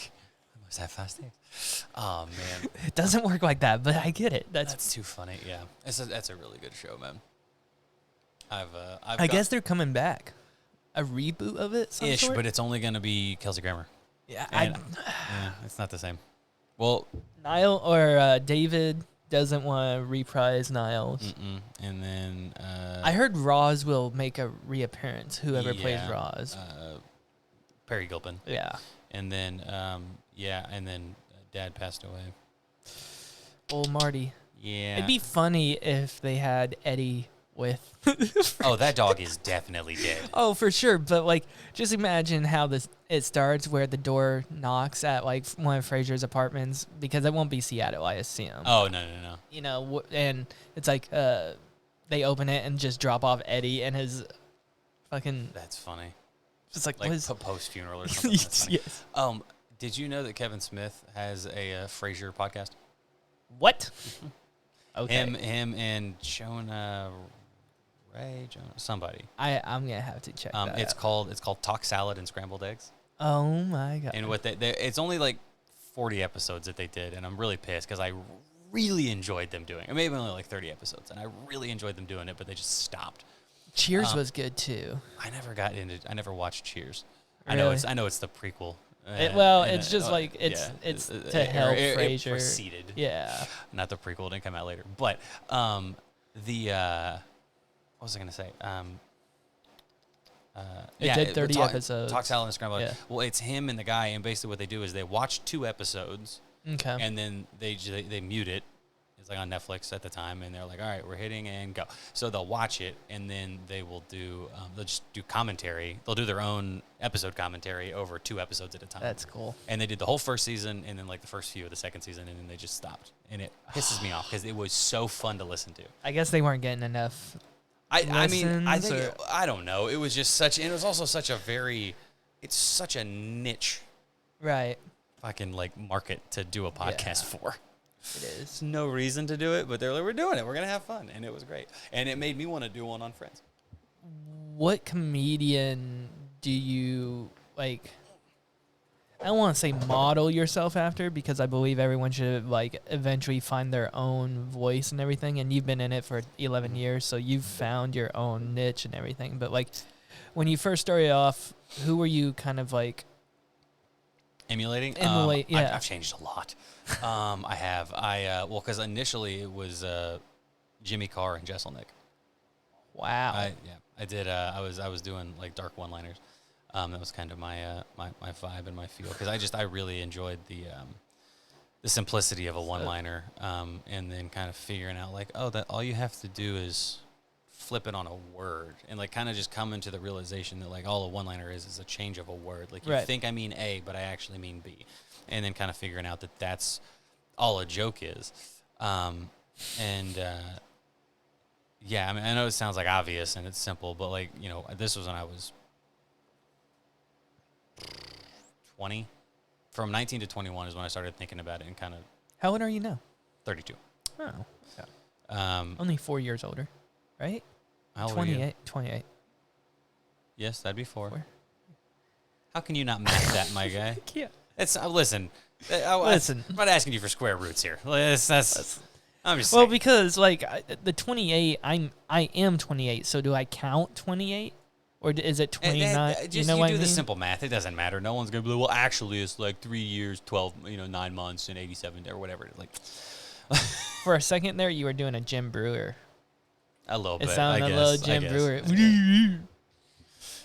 I must have fast eggs. Oh man, it doesn't work like that, but I get it. That's too funny. Yeah, that's a really good show, man. I guess they're coming back. A reboot of it, some sort? But it's only going to be Kelsey Grammer. Yeah, it's not the same. Well, Niall or David doesn't want to reprise Niles. And then I heard Roz will make a reappearance. Whoever plays Roz, Perry Gilpin. Yeah, and then and then Dad passed away. Old Marty. Yeah, it'd be funny if they had Eddie with. Oh, that dog is definitely dead. Oh, for sure. But like, just imagine how it starts, where the door knocks at like one of Frasier's apartments, because it won't be Seattle, I assume. Oh no. You know, and it's like they open it and just drop off Eddie and his fucking. That's funny. Just like post funeral or something. That's funny. Yes. Did you know that Kevin Smith has a Frasier podcast? What? Okay. Him and Jonah. Somebody. I'm gonna have to check that it's out. It's called Talk Salad and Scrambled Eggs. Oh my God. And what it's only like 40 episodes that they did, and I'm really pissed because I really enjoyed them doing it. Maybe only like 30 episodes, and I really enjoyed them doing it, but they just stopped. Cheers was good too. I never watched Cheers. Really? I know it's the prequel. It's just like it's to help Frasier. It preceded. Yeah. Not the prequel, didn't come out later. But what was I going to say? It did 30 episodes. Talk Salad and Scrambled. Yeah. Well, it's him and the guy, and basically what they do is they watch 2 episodes, and then they mute it. It's like on Netflix at the time, and they're like, "All right, we're hitting and go." So they'll watch it, and then they will do they'll just do commentary. They'll do their own episode commentary over 2 episodes at a time. That's cool. And they did the whole first season, and then like the first few of the second season, and then they just stopped. And it pisses me off because it was so fun to listen to. I guess they weren't getting enough. I mean, I think I don't know. It was just such, and it was also such a it's such a niche, right? Fucking like market to do a podcast for. It is. No reason to do it, but they're like, we're doing it. We're gonna have fun, and it was great, and it made me want to do one on Friends. What comedian do you like? I don't want to say model yourself after, because I believe everyone should like eventually find their own voice and everything. And you've been in it for 11 years, so you've found your own niche and everything. But like, when you first started off, who were you kind of like emulating? Yeah, I've changed a lot. I have. Because initially it was Jimmy Carr and Jesselnick. Wow. I did. I was doing like dark one-liners. That was kind of my vibe and my feel, because I really enjoyed the simplicity of a one-liner, and then kind of figuring out like, oh, that all you have to do is flip it on a word, and like kind of just come into the realization that like all a one-liner is a change of a word. Like you think I mean A, but I actually mean B, and then kind of figuring out that that's all a joke is. Yeah, I mean, I know it sounds like obvious and it's simple, but like, you know, this was when I was 20. From 19 to 21 is when I started thinking about it and kind of... How old are you now? 32. Oh, yeah. Only 4 years older, right? How old 28. are you? 28. Yes, that'd be 4. How can you not math that, my guy? Yeah. It's listen. I'm not asking you for square roots here. I'm just saying. Because like the 28, I am 28. So do I count 28? Or is it 29? You do the simple math. It doesn't matter. No one's going to be like, well, actually, it's like 3 years, 12, 9 months, and 87 or whatever. Like, for a second there, you were doing a Jim Brewer. A little bit. It sounded a little Jim Brewer.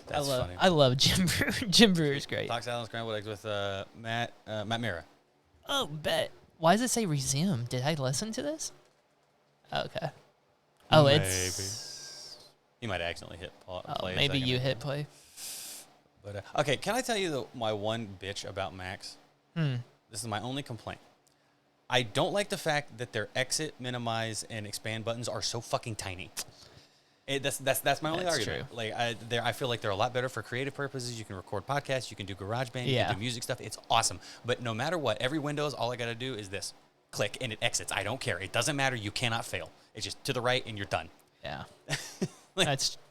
That's funny. I love Jim Brewer. Jim Brewer's great. Fox Island Scrambled Eggs with Matt Mira. Oh, bet. Why does it say resume? Did I listen to this? Okay. Oh, Maybe. it's... You might accidentally hit play. Maybe you hit play. But okay, can I tell you my one bitch about Macs? This is my only complaint. I don't like the fact that their exit, minimize, and expand buttons are so fucking tiny. That's my only argument. True. Like I feel like they're a lot better for creative purposes. You can record podcasts, you can do GarageBand, you can do music stuff. It's awesome. But no matter what, every Windows, all I got to do is this: click, and it exits. I don't care. It doesn't matter. You cannot fail. It's just to the right, and you're done. Yeah.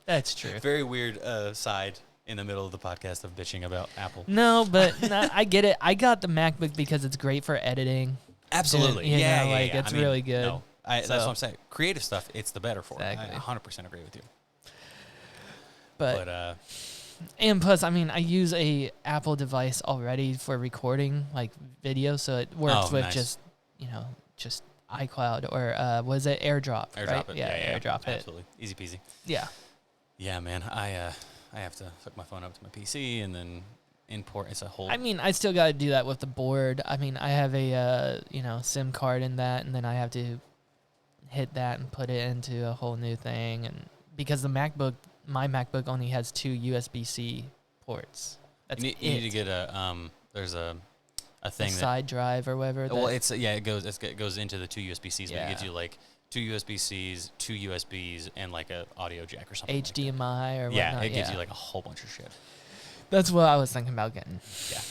That's true. Very weird side in the middle of the podcast of bitching about Apple. No, but I get it. I got the MacBook because it's great for editing. Absolutely. And, it's really good. No, that's what I'm saying. Creative stuff, it's the better for it. I 100% agree with you. But and plus, I mean, I use a Apple device already for recording like video, so it works with just iCloud or was it AirDrop? AirDrop right? it. Yeah, AirDrop it. Absolutely. Easy peasy. Yeah. Yeah, man. I have to hook my phone up to my PC and then import. It's a whole... I mean, I still got to do that with the board. I mean, I have a SIM card in that, and then I have to hit that and put it into a whole new thing. And because my MacBook only has 2 USB-C ports. That's you need to get there's a thing, side drive or whatever. Well, it goes into the 2 USB-Cs, but it gives you like 2 USB-Cs, 2 USBs, and like a audio jack or something. HDMI or whatnot. Yeah, it gives you like a whole bunch of shit. That's what I was thinking about getting. Yeah,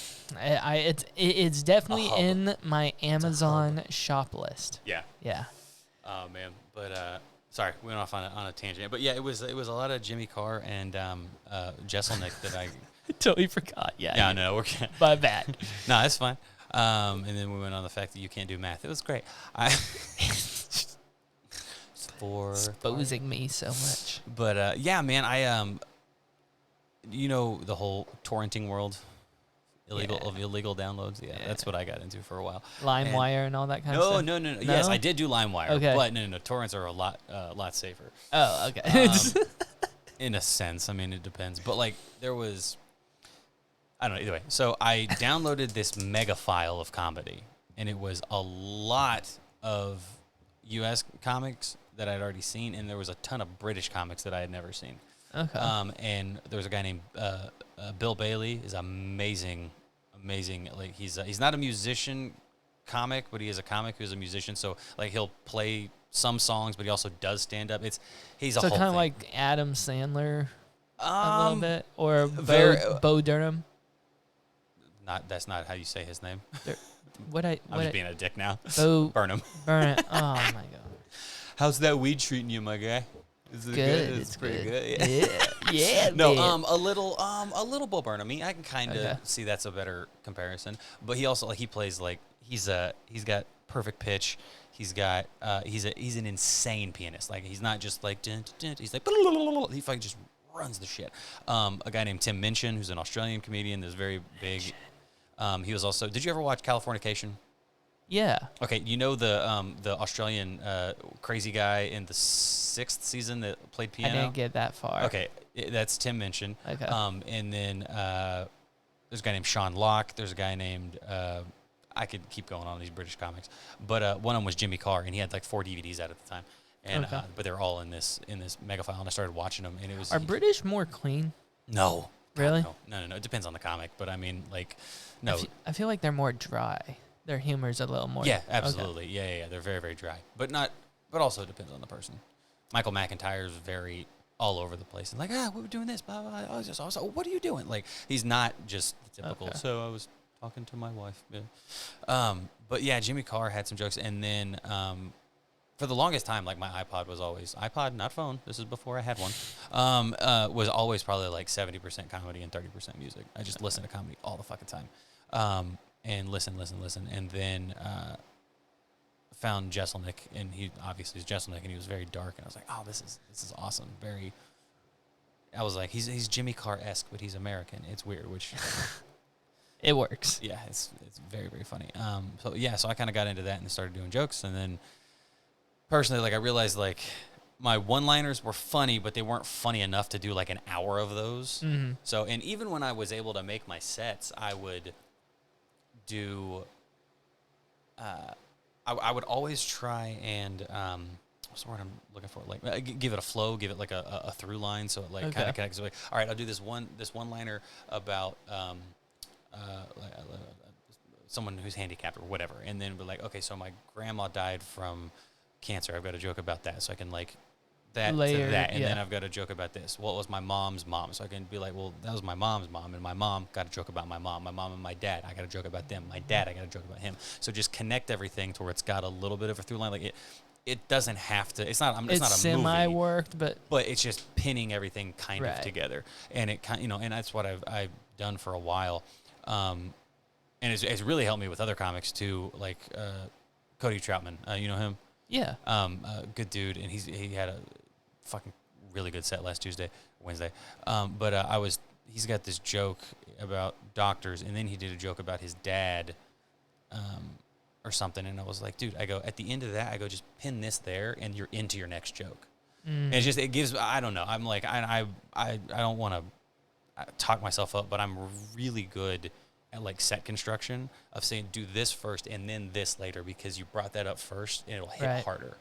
it's definitely in my Amazon shop list. Yeah. Yeah. Oh man, but sorry, we went off on a tangent. But yeah, it was a lot of Jimmy Carr and Jesselnick that I totally forgot. Yeah. Yeah, no, we're good. My bad. No, that's fine. And then we went on the fact that you can't do math. It was great. Exposing me so much. But yeah, man, I the whole torrenting world, illegal downloads. Yeah, that's what I got into for a while. LimeWire and all that kind of stuff. No. Yes, I did do LimeWire. Okay. But no, torrents are a lot safer. Oh, okay. In a sense, I mean, it depends. But like, there was, I don't know. Either way, so I downloaded this mega file of comedy, and it was a lot of U.S. comics that I'd already seen, and there was a ton of British comics that I had never seen. Okay. And there was a guy named Bill Bailey. Is amazing. Like he's not a musician comic, but he is a comic who's a musician. So like he'll play some songs, but he also does stand up. He's a whole kind of thing. like Adam Sandler a little bit, or Bo Durham. That's not how you say his name. I'm just being a dick now. Burnham. Oh my god. How's that weed treating you, my guy? Is it good? It's pretty good. Yeah. Yeah. No, a little Bo Burnham. I can kind of see that's a better comparison. But he also he plays like he's got perfect pitch. He's an insane pianist. Like he's not just like dun, dun, dun. He's like he fucking just runs the shit. A guy named Tim Minchin, who's an Australian comedian that's very big. He was also. Did you ever watch Californication? Yeah. Okay, you know the Australian crazy guy in the 6th season that played piano? I didn't get that far. Okay, that's Tim Minchin. Okay. And then there's a guy named Sean Locke. There's a guy named I could keep going on these British comics, but one of them was Jimmy Carr, and he had like 4 DVDs out at the time, and but they're all in this mega file, and I started watching them, and it was. Are British more clean? No. Really? No. It depends on the comic, but I mean, like, no. I feel like they're more dry. Their humor's a little more. Yeah, absolutely. Okay. Yeah. They're very, very dry, but also it depends on the person. Michael McIntyre is very all over the place and like, we were doing this, blah, blah, blah. I was like, what are you doing? Like, he's not just typical. Okay. So I was talking to my wife. Yeah. But yeah, Jimmy Carr had some jokes, and then for the longest time, like my iPod was always not phone. This is before I had one. Was always probably like 70% comedy and 30% music. I just listened to comedy all the fucking time, and listen, and then found Jesselnick, and he obviously is Jesselnick, and he was very dark, and I was like, oh, this is awesome. I was like, he's Jimmy Carr-esque, but he's American. It's weird, which. It works. Yeah, it's very, very funny. So I kind of got into that and started doing jokes, and then. Personally, like I realized, like my one-liners were funny, but they weren't funny enough to do like an hour of those. Mm-hmm. So, and even when I was able to make my sets, I would do. I would always try and what's the word I'm looking for? Like give it a flow, give it like a through line, so it like kind of connects. Like, all right, I'll do this one-liner about someone who's handicapped or whatever, and then we're like, okay, so my grandma died from cancer. I've got a joke about that, so I can like that layer, to that, and then I've got a joke about this. Well, it was my mom's mom, so I can be like, well, that was my mom's mom, and my mom got a joke about my mom and my dad. I got a joke about them. My dad, I got a joke about him. So just connect everything to where it's got a little bit of a through line. Like it doesn't have to. It's not. It's not a semi movie, worked, but it's just pinning everything kind of together, and it kind, and that's what I've done for a while, and it's really helped me with other comics too, like Cody Troutman. You know him. Yeah. Good dude, and he had a fucking really good set last Wednesday. He's got this joke about doctors, and then he did a joke about his dad, or something, and I was like, dude, I go, at the end of that, I go, just pin this there, and you're into your next joke. And it's just, it gives, I don't know, I'm like, I don't want to talk myself up, but I'm really good at like set construction of saying do this first and then this later because you brought that up first and it'll hit harder.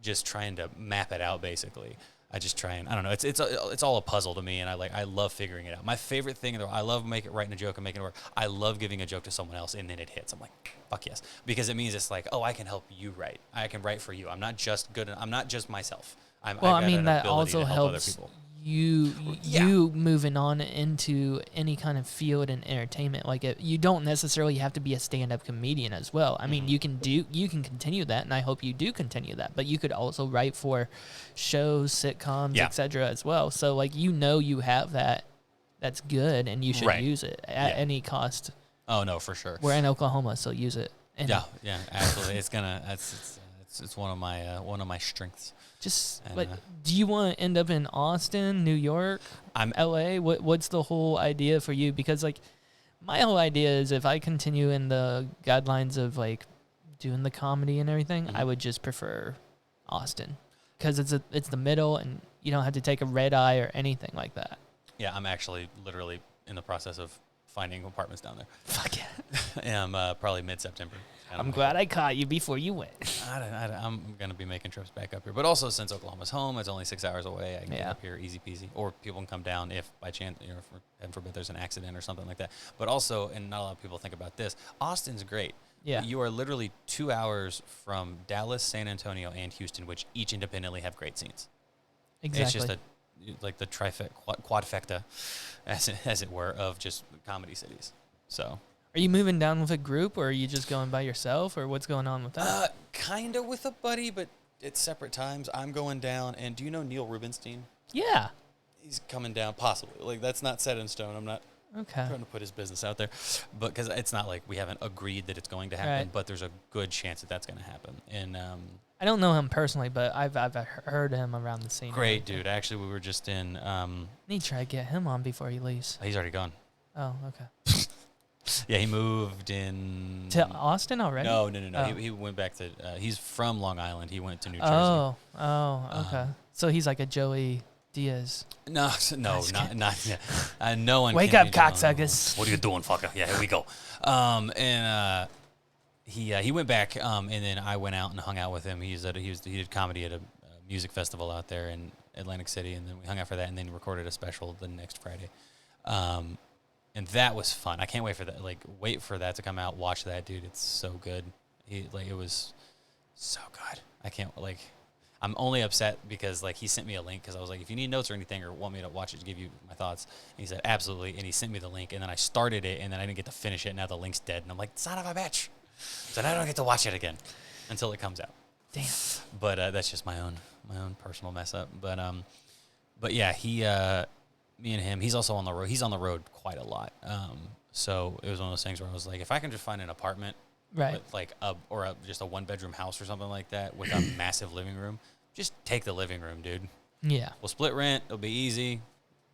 Just trying to map it out basically. I just try and I don't know. It's all a puzzle to me, and I love figuring it out. My favorite thing in the world, I love writing a joke and making it work. I love giving a joke to someone else and then it hits. I'm like, fuck yes, because it means it's like, oh, I can help you write. I can write for you. I'm not just good. I'm not just myself. That also helps you moving on into any kind of field in entertainment. Like you don't necessarily have to be a stand-up comedian as well. I mean, you can continue that, and I hope you do continue that. But you could also write for shows, sitcoms, etc. as well. So like you have that. That's good, and you should use it at any cost. Oh no, for sure. We're in Oklahoma, so use it. And yeah, absolutely. It's one of my strengths. Do you want to end up in Austin, New York, LA? What's the whole idea for you? Because like my whole idea is if I continue in the guidelines of like doing the comedy and everything, I would just prefer Austin because it's the middle and you don't have to take a red eye or anything like that. Yeah, I'm actually literally in the process of finding apartments down there. Fuck yeah. I'm probably mid-September. I'm glad I caught you before you went. I'm going to be making trips back up here. But also, since Oklahoma's home, it's only 6 hours away. I can get up here easy peasy. Or people can come down if, by chance, heaven forbid, there's an accident or something like that. But also, and not a lot of people think about this, Austin's great. Yeah. You are literally 2 hours from Dallas, San Antonio, and Houston, which each independently have great scenes. Exactly. It's just like the quadfecta, as it were, of just comedy cities. So... Are you moving down with a group, or are you just going by yourself, or what's going on with that? Kind of with a buddy, but at separate times. I'm going down, and do you know Neil Rubenstein? Yeah. He's coming down, possibly. Like, that's not set in stone. I'm not trying to put his business out there, but because it's not like we haven't agreed that it's going to happen, but there's a good chance that that's going to happen. And I don't know him personally, but I've heard him around the scene. Great dude. Actually, we were just in... need to try to get him on before he leaves. He's already gone. Oh, okay. Yeah, he moved in... To Austin already? No. Oh. He went back to... he's from Long Island. He went to New Jersey. Oh, okay. So he's like a Joey Diaz. No, not no one. Wake up, cocksuckers! What are you doing, fucker? Yeah, here we go. he went back, and then I went out and hung out with him. He did comedy at a music festival out there in Atlantic City, and then we hung out for that, and then recorded a special the next Friday. And that was fun. I can't wait for that. Like, wait for that to come out. Watch that, dude. It's so good. It was so good. I can't, like, I'm only upset because, like, he sent me a link because I was like, if you need notes or anything or want me to watch it to give you my thoughts. And he said, absolutely. And he sent me the link, and then I started it, and then I didn't get to finish it, and now the link's dead. And I'm like, son of a bitch. So now I don't get to watch it again until it comes out. Damn. But that's just my own personal mess up. But yeah, me and him, he's also on the road. He's on the road quite a lot. So it was one of those things where I was like, if I can just find an apartment, right, with like just a 1-bedroom house or something like that with a massive living room, just take the living room, dude. Yeah. We'll split rent. It'll be easy.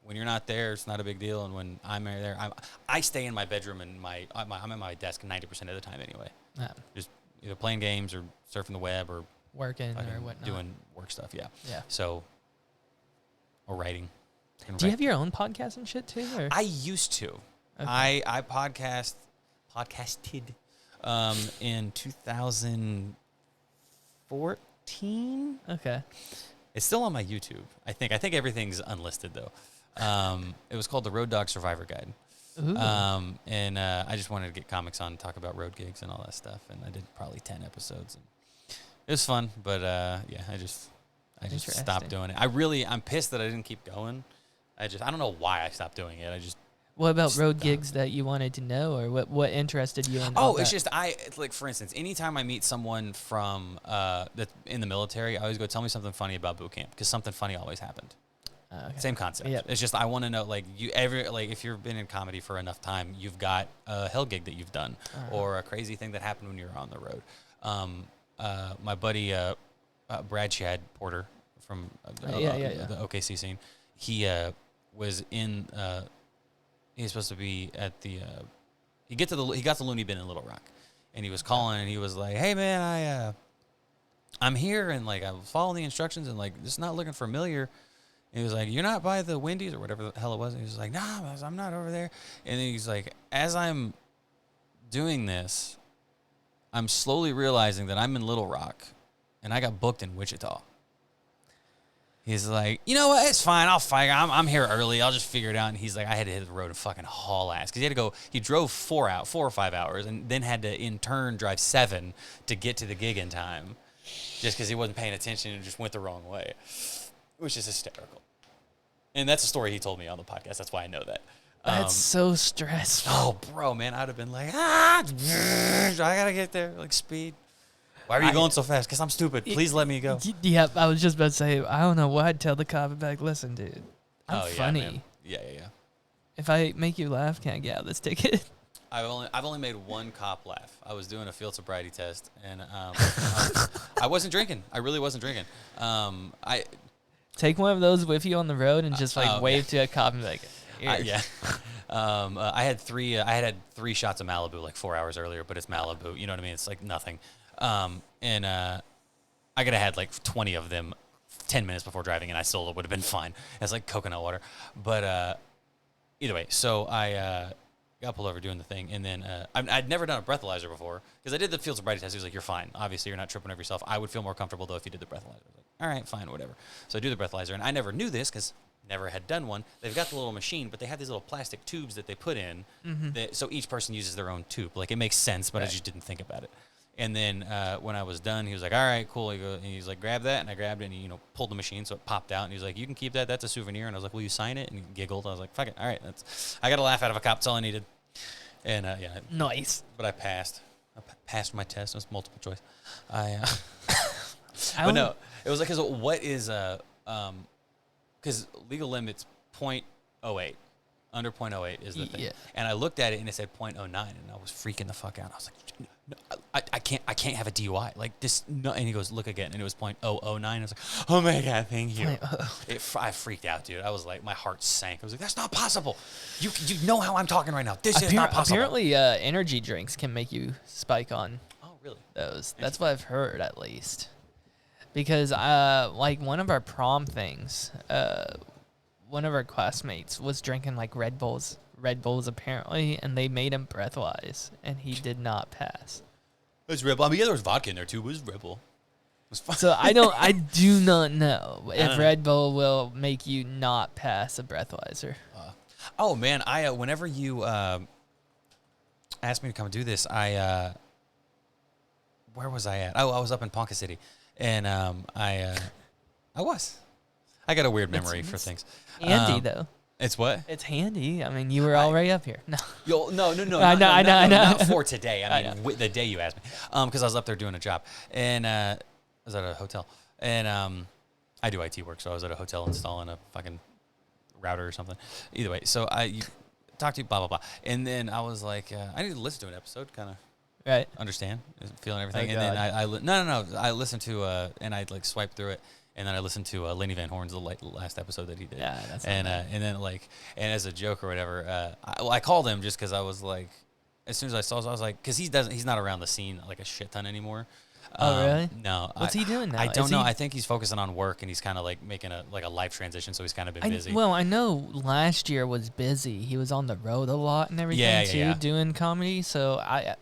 When you're not there, it's not a big deal. And when I'm there, I stay in my bedroom and I'm at my desk 90% of the time anyway. Just either playing games or surfing the web or working or whatnot. Doing work stuff, yeah. Yeah. So, or writing. Do you have your own podcast and shit too? Or? I used to. Okay. I podcasted in 2014. Okay. It's still on my YouTube, I think. I think everything's unlisted, though. It was called the Road Dog Survivor Guide. And I just wanted to get comics on and talk about road gigs and all that stuff. And I did probably 10 episodes. And it was fun, but yeah, I just stopped doing it. I'm pissed that I didn't keep going. I don't know why I stopped doing it. What about road gigs that you wanted to know, or what interested you in? It's just like, for instance, anytime I meet someone from that's in the military, I always go, tell me something funny about boot camp, because something funny always happened. Okay. Same concept. Yep. It's just I want to know, like, if you've been in comedy for enough time, you've got a hell gig that you've done, or a crazy thing that happened when you were on the road. My buddy Brad Chad Porter from the OKC scene, he was in. He's supposed to be at the. He got to Looney Bin in Little Rock, and he was calling, and he was like, "Hey man, I'm here, and like I'm following the instructions, and like it's not looking familiar." And he was like, "You're not by the Wendy's or whatever the hell it was." And he was like, "Nah, I'm not over there." And then he's like, "As I'm doing this, I'm slowly realizing that I'm in Little Rock, and I got booked in Wichita." He's like, "You know what? It's fine. I'll fight. I'm here early. I'll just figure it out." And he's like, "I had to hit the road and fucking haul ass." Because he had to go, he drove 4 or 5 hours and then had to in turn drive 7 to get to the gig in time just because he wasn't paying attention and just went the wrong way, which is hysterical. And that's a story he told me on the podcast. That's why I know that. That's so stressful. Oh, bro, man. I'd have been like, I got to get there, like speed. Why are you going so fast? Because I'm stupid. Please let me go. Yeah, I was just about to say, I don't know what I'd tell the cop. I'd be like, listen, dude, I'm funny. Man. Yeah. If I make you laugh, can I get out of this ticket? I've only made one cop laugh. I was doing a field sobriety test, and I wasn't drinking. I really wasn't drinking. I take one of those with you on the road and just wave to a cop and be like, yeah. I had 3 shots of Malibu like 4 hours earlier, but it's Malibu. You know what I mean? It's like nothing. And I could have had like 20 of them 10 minutes before driving, and I still would have been fine. It's like coconut water. But either way, so I got pulled over doing the thing, and then I'd never done a breathalyzer before because I did the field sobriety test. He was like, "You're fine. Obviously, you're not tripping over yourself. I would feel more comfortable though if you did the breathalyzer." I was like, "All right, fine, whatever." So I do the breathalyzer, and I never knew this because never had done one. They've got the little machine, but they have these little plastic tubes that they put in, so each person uses their own tube. Like, it makes sense, but I just didn't think about it. And then when I was done, he was like, "All right, cool." And he's like, "Grab that," and I grabbed it, and he pulled the machine, so it popped out. And he was like, "You can keep that. That's a souvenir." And I was like, "Will you sign it?" And he giggled. I was like, "Fuck it. All right, I got a laugh out of a cop. That's all I needed." And yeah, nice. But I passed. I passed my test. It was multiple choice. But no, it was like, because what is because legal limit's 0.08. Under 0.08 is the thing. Yeah. And I looked at it and it said 0.09, and I was freaking the fuck out. I was like, "No, I can't have a DUI like this." No. And he goes, "Look again," and it was 0.009. I was like, "Oh my god, thank you." I freaked out, dude. I was like, my heart sank. I was like, "That's not possible. You know how I'm talking right now. This is not possible." Apparently, energy drinks can make you spike on. Oh, really? Those. That's what I've heard, at least. Because like one of our prom things, one of our classmates was drinking like Red Bulls apparently, and they made him breathalyze, and he did not pass. was Red Bull. I mean, yeah, there was vodka in there too. It was Red Bull. It was fun. So I do not know if Red Bull will make you not pass a breathalyzer. Oh man, whenever you asked me to come do this, where was I at? Oh, I was up in Ponca City, and I got a weird memory for things. Handy though. It's what? It's handy. I mean, you were already up here. No. No. I know. Not for today. I mean, the day you asked me, because I was up there doing a job, and I was at a hotel, and I do IT work, so I was at a hotel installing a fucking router or something. Either way, so you talked to you, blah blah blah, and then I was like, I need to listen to an episode, kind of. Right. Understand, feeling everything, Oh, and then I listened to and I like swiped through it. And then I listened to Lenny Van Horn's last episode that he did. Yeah, that's and then and as a joke or whatever, I called him just because I was like, as soon as I saw, I was like, because he's not around the scene like a shit ton anymore. Oh really? No. What's he doing now? I don't know. I think he's focusing on work, and he's kind of like making a life transition, so he's kind of been busy. Well, I know last year was busy. He was on the road a lot and everything too, doing comedy. So I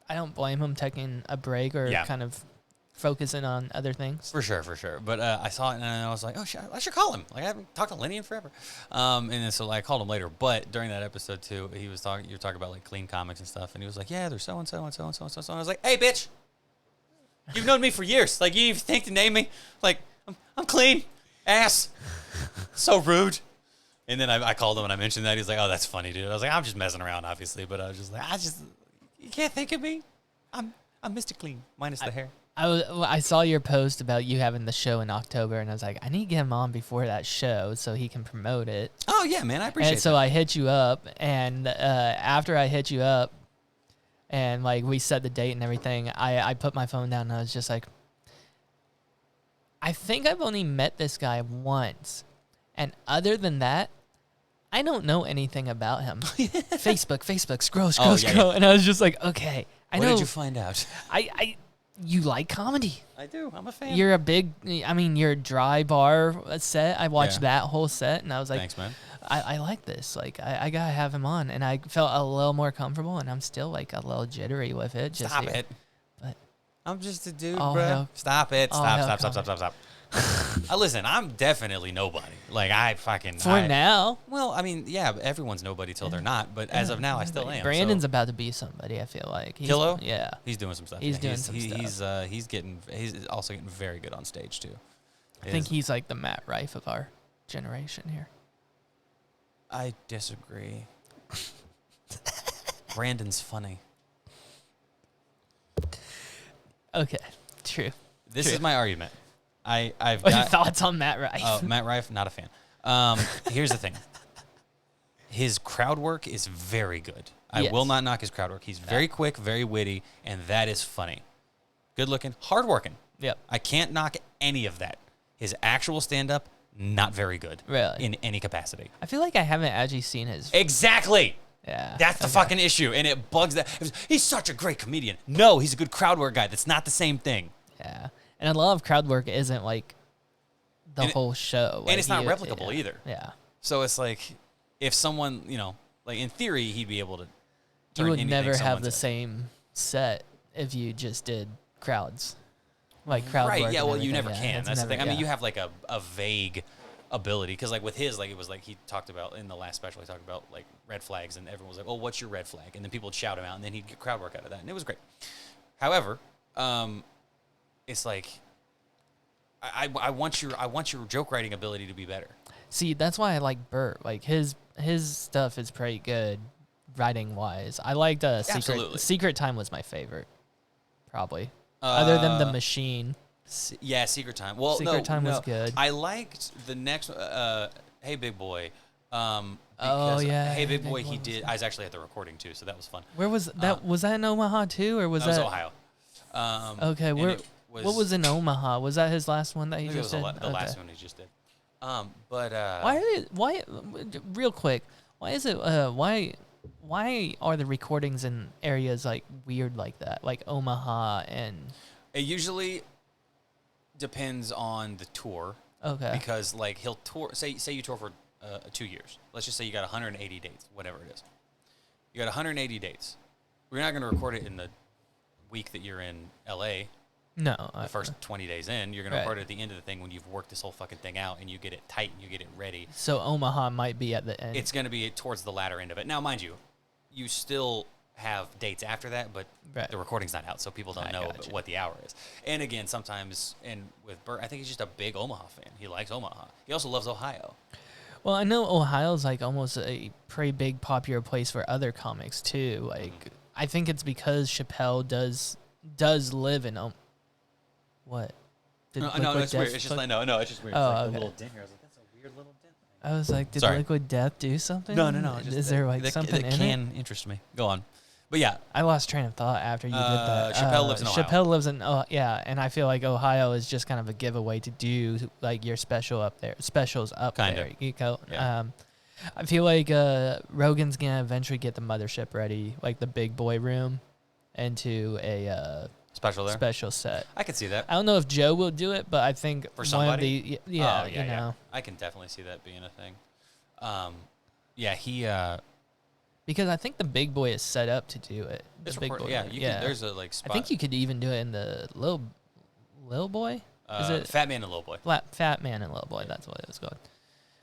don't blame him taking a break or kind of focusing on other things. For sure. But I saw it and I was like, oh, I should call him. Like I haven't talked to Lenny in forever. And then so I called him later. But during that episode too, you were talking about like clean comics and stuff, and he was like, yeah, there's so and so and so and so and so. And I was like, hey, bitch, you've known me for years. Like you even think to name me? Like I'm clean, ass. So rude. And then I called him and I mentioned that. He's like, oh, that's funny, dude. I was like, I'm just messing around, obviously, but I was just like, you can't think of me. I'm Mr. Clean minus the hair. I saw your post about you having the show in October, and I was like, I need to get him on before that show so he can promote it. Oh, yeah, man, I appreciate it. And so I hit you up, and after I hit you up, and like we set the date and everything, I put my phone down, and I was just like, I think I've only met this guy once, and other than that, I don't know anything about him. Facebook, scroll, yeah. and I was just like, okay, I know. What did you find out? You like comedy. I do. I'm a fan. You're a big, your dry bar set. I watched that whole set, and I was like, thanks, man. I like this. Like, I got to have him on. And I felt a little more comfortable, and I'm still, like, a little jittery with it. Stop it. But I'm just a dude, bro. Stop it. Stop. Listen, I'm definitely nobody. Like, now. Well, I mean, yeah, everyone's nobody till they're not. But as of now, I still am. Brandon's about to be somebody, I feel like. Kilo? Yeah. He's doing some stuff. He's doing some stuff. He's also getting very good on stage, too. I think he's like the Matt Rife of our generation here. I disagree. Brandon's funny. Okay, true. This is my argument. I've What are got your thoughts on Matt Rife? Oh, Matt Rife, not a fan. Here's the thing. His crowd work is very good. I will not knock his crowd work. He's very quick, very witty, and that is funny. Good looking, hard working. Yep. I can't knock any of that. His actual stand-up, not very good. Really? In any capacity. I feel like I haven't actually seen his... Exactly! Yeah. That's the fucking issue, and it bugs that. He's such a great comedian. No, he's a good crowd work guy. That's not the same thing. Yeah. And a lot of crowd work isn't like the whole show. And it's not replicable either. Yeah. So it's like, if someone, like in theory, he'd be able to turn You would anything never have the said. same set if you just did crowds. Like crowd work. Right, yeah, well, you everything. never can. That's the thing. I mean, yeah. you have like a vague ability. Because like with his, like it was like he talked about, in the last special, he talked about like red flags. And everyone was like, oh, what's your red flag? And then people would shout him out. And then he'd get crowd work out of that. And it was great. However, it's like, I want your joke writing ability to be better. See, that's why I like Bert. Like his stuff is pretty good writing wise. I liked Secret Time was my favorite, probably. Other than The Machine. Yeah, Secret Time. Well, Secret Time was good. I liked the next Hey Big Boy. Hey Big Boy, he did. I was actually at the recording too, so that was fun. Where was that? Was that in Omaha too, or was that? That was Ohio. Okay, what was in Omaha? Was that his last one that he just did? The last one he just did. But why? Real quick, why is it? Why are the recordings in areas like weird like that, like Omaha and? It usually depends on the tour. Okay. Because like he'll tour. Say you tour for 2 years. Let's just say you got 180 dates, whatever it is. You got 180 dates. We're not going to record it in the week that you're in LA. No. The first 20 days in, you're going to record it at the end of the thing when you've worked this whole fucking thing out and you get it tight and you get it ready. So Omaha might be at the end. It's going to be towards the latter end of it. Now, mind you, you still have dates after that, but the recording's not out, so people don't know what the hour is. And again, sometimes, and with Bert, I think he's just a big Omaha fan. He likes Omaha. He also loves Ohio. Well, I know Ohio's like almost a pretty big popular place for other comics too. Like, I think it's because Chappelle does live in What? No, it's weird. It's just like, no, it's just weird. Oh, it's like okay. a little dent here. I was like, that's a weird little dent thing. I was like, did Liquid Death do something? No. Is there like something that in can it? interest me. Go on. But yeah. I lost train of thought after you did that. Chappelle lives in Ohio. Chappelle lives in, and I feel like Ohio is just kind of a giveaway to do like your specials up there. You go. Yeah. I feel like Rogan's gonna eventually get the mothership ready, like the big boy room, into a special set. I could see that. I don't know if Joe will do it, but I think for somebody, you know, I can definitely see that being a thing. He. Because I think the big boy is set up to do it. It's big boy. Yeah, can, there's a like spot. I think you could even do it in the little boy. Is it Fat Man and Little Boy? Fat Man and Little Boy. That's what it was called.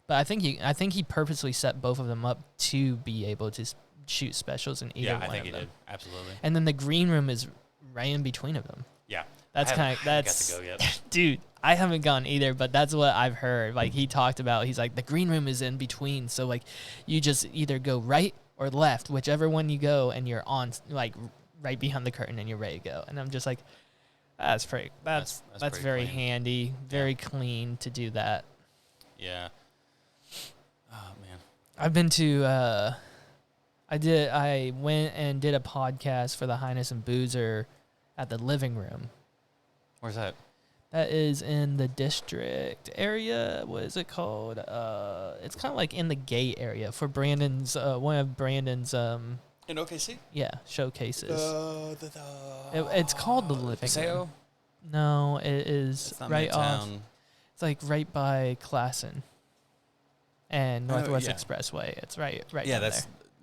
But I think he purposely set both of them up to be able to shoot specials in either one of them. Yeah, I think he did. Absolutely. And then the green room is right in between of them. Yeah. That's kind of got to go yet. Dude, I haven't gone either, but that's what I've heard. Like he talked about, he's like the green room is in between, so like you just either go right or left, whichever one you go, and you're on like right behind the curtain and you're ready to go. And I'm just like, that's pretty. That's very clean. Handy, very clean to do that. Yeah. Oh man. I've been to. I went and did a podcast for the Highness and Boozer at the living room. Where's that? That is in the district area. What is it called? It's kind of like in the gay area for Brandon's, one of Brandon's, in OKC? Yeah, showcases. It's called the living room. No, it is right off. It's like right by Classen and Northwest Expressway. It's right down there.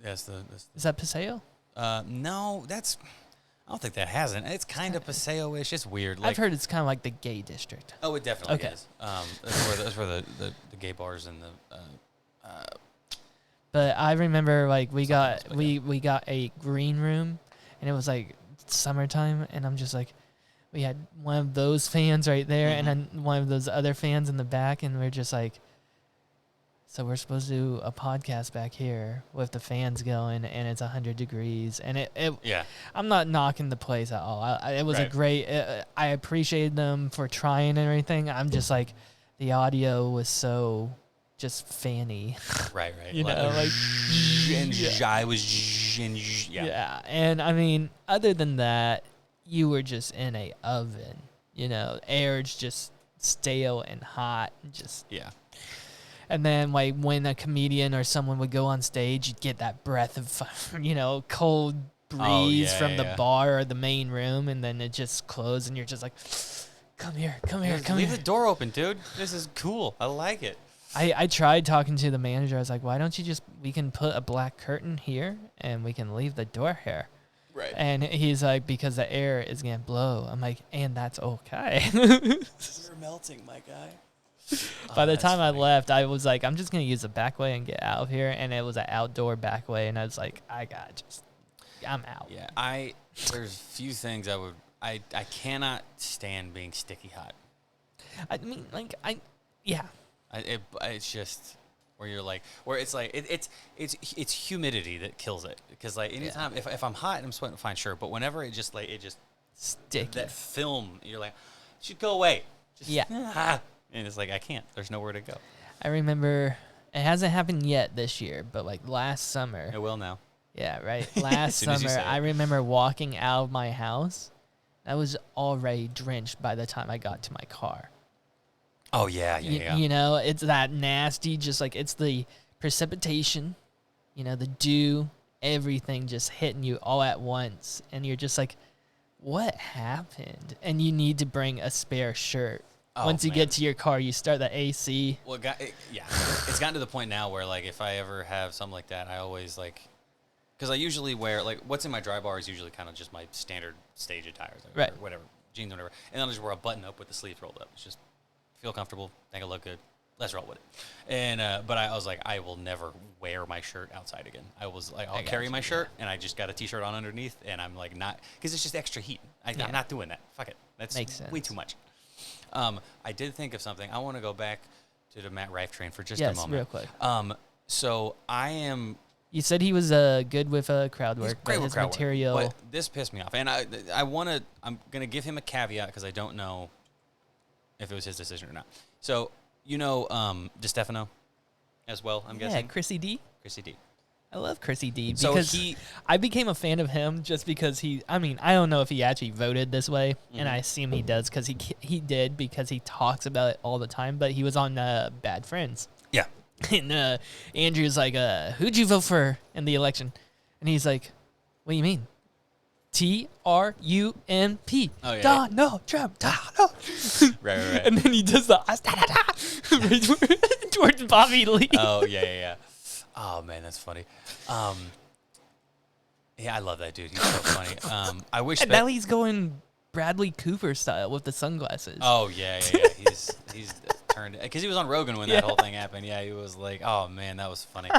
That's Is that Paseo? No, that's... I don't think that hasn't. It's kind of Paseo-ish. It's weird. I've heard it's kind of like the gay district. Oh, it definitely is. That's where the gay bars and the... But I remember like we got a green room, and it was like summertime, and I'm just like, we had one of those fans right there, and then one of those other fans in the back, and we're just like, so we're supposed to do a podcast back here with the fans going, and it's 100 degrees, and I'm not knocking the place at all. It was a great. I appreciated them for trying and everything. I'm just like, the audio was so just fanny. Right. You know, like and I was yeah. And I mean, other than that, you were just in a oven. You know, air's just stale and hot, and just And then, like, when a comedian or someone would go on stage, you'd get that breath of, cold breeze from the bar or the main room, and then it just closed, and you're just like, come here. Leave the door open, dude. This is cool. I like it. I tried talking to the manager. I was like, why don't you we can put a black curtain here, and we can leave the door here. Right. And he's like, because the air is going to blow. I'm like, and that's okay. You're melting, my guy. By the time I left, I was like, I'm just going to use the back way and get out of here. And it was an outdoor back way. And I was like, I'm out. Yeah, there's few things I cannot stand being sticky hot. I mean, like, it's just where you're like, where it's like, it's humidity that kills it. Because like anytime, if I'm hot and I'm sweating, fine, sure. But whenever it just sticky. That film, you're like, it should go away. And it's like, I can't. There's nowhere to go. I remember, it hasn't happened yet this year, but like last summer. It will now. Yeah, right. Last summer, I remember walking out of my house. I was already drenched by the time I got to my car. Oh, yeah. You know, it's that nasty, just like it's the precipitation, the dew, everything just hitting you all at once. And you're just like, what happened? And you need to bring a spare shirt. Once you get to your car, you start the AC. Well, it's gotten to the point now where, like, if I ever have something like that, I always, like, because I usually wear, like, what's in my dry bar is usually kind of just my standard stage attire, like, right? Whatever, jeans, whatever, and then I'll just wear a button up with the sleeves rolled up. It's just feel comfortable, think I look good. Let's roll with it. And but I was like, I will never wear my shirt outside again. I was like, I'll carry my shirt, and I just got a t-shirt on underneath, and I'm like, not, because it's just extra heat. I'm not doing that. Fuck it. That's way too much. I did think of something. I want to go back to the Matt Rife train for just a moment. Real quick. So I am. You said he was good with crowd work, great with crowd material. Work, but this pissed me off, and I'm gonna give him a caveat because I don't know if it was his decision or not. So DeStefano as well. I'm guessing. Yeah, Chrissy D. I love Chrissy D because I became a fan of him just because I don't know if he actually voted this way, and I assume he does because he did because he talks about it all the time, but he was on Bad Friends. Yeah. And Andrew's like, who'd you vote for in the election? And he's like, what do you mean? Trump. Oh, yeah. Donald Trump. Right. And then he does the towards Bobby Lee. Oh, yeah. Oh, man, that's funny. Yeah, I love that dude. He's so funny. I wish and now he's going Bradley Cooper style with the sunglasses. Oh, yeah. He's turned, because he was on Rogan when that whole thing happened. Yeah, he was like, oh, man, that was funny.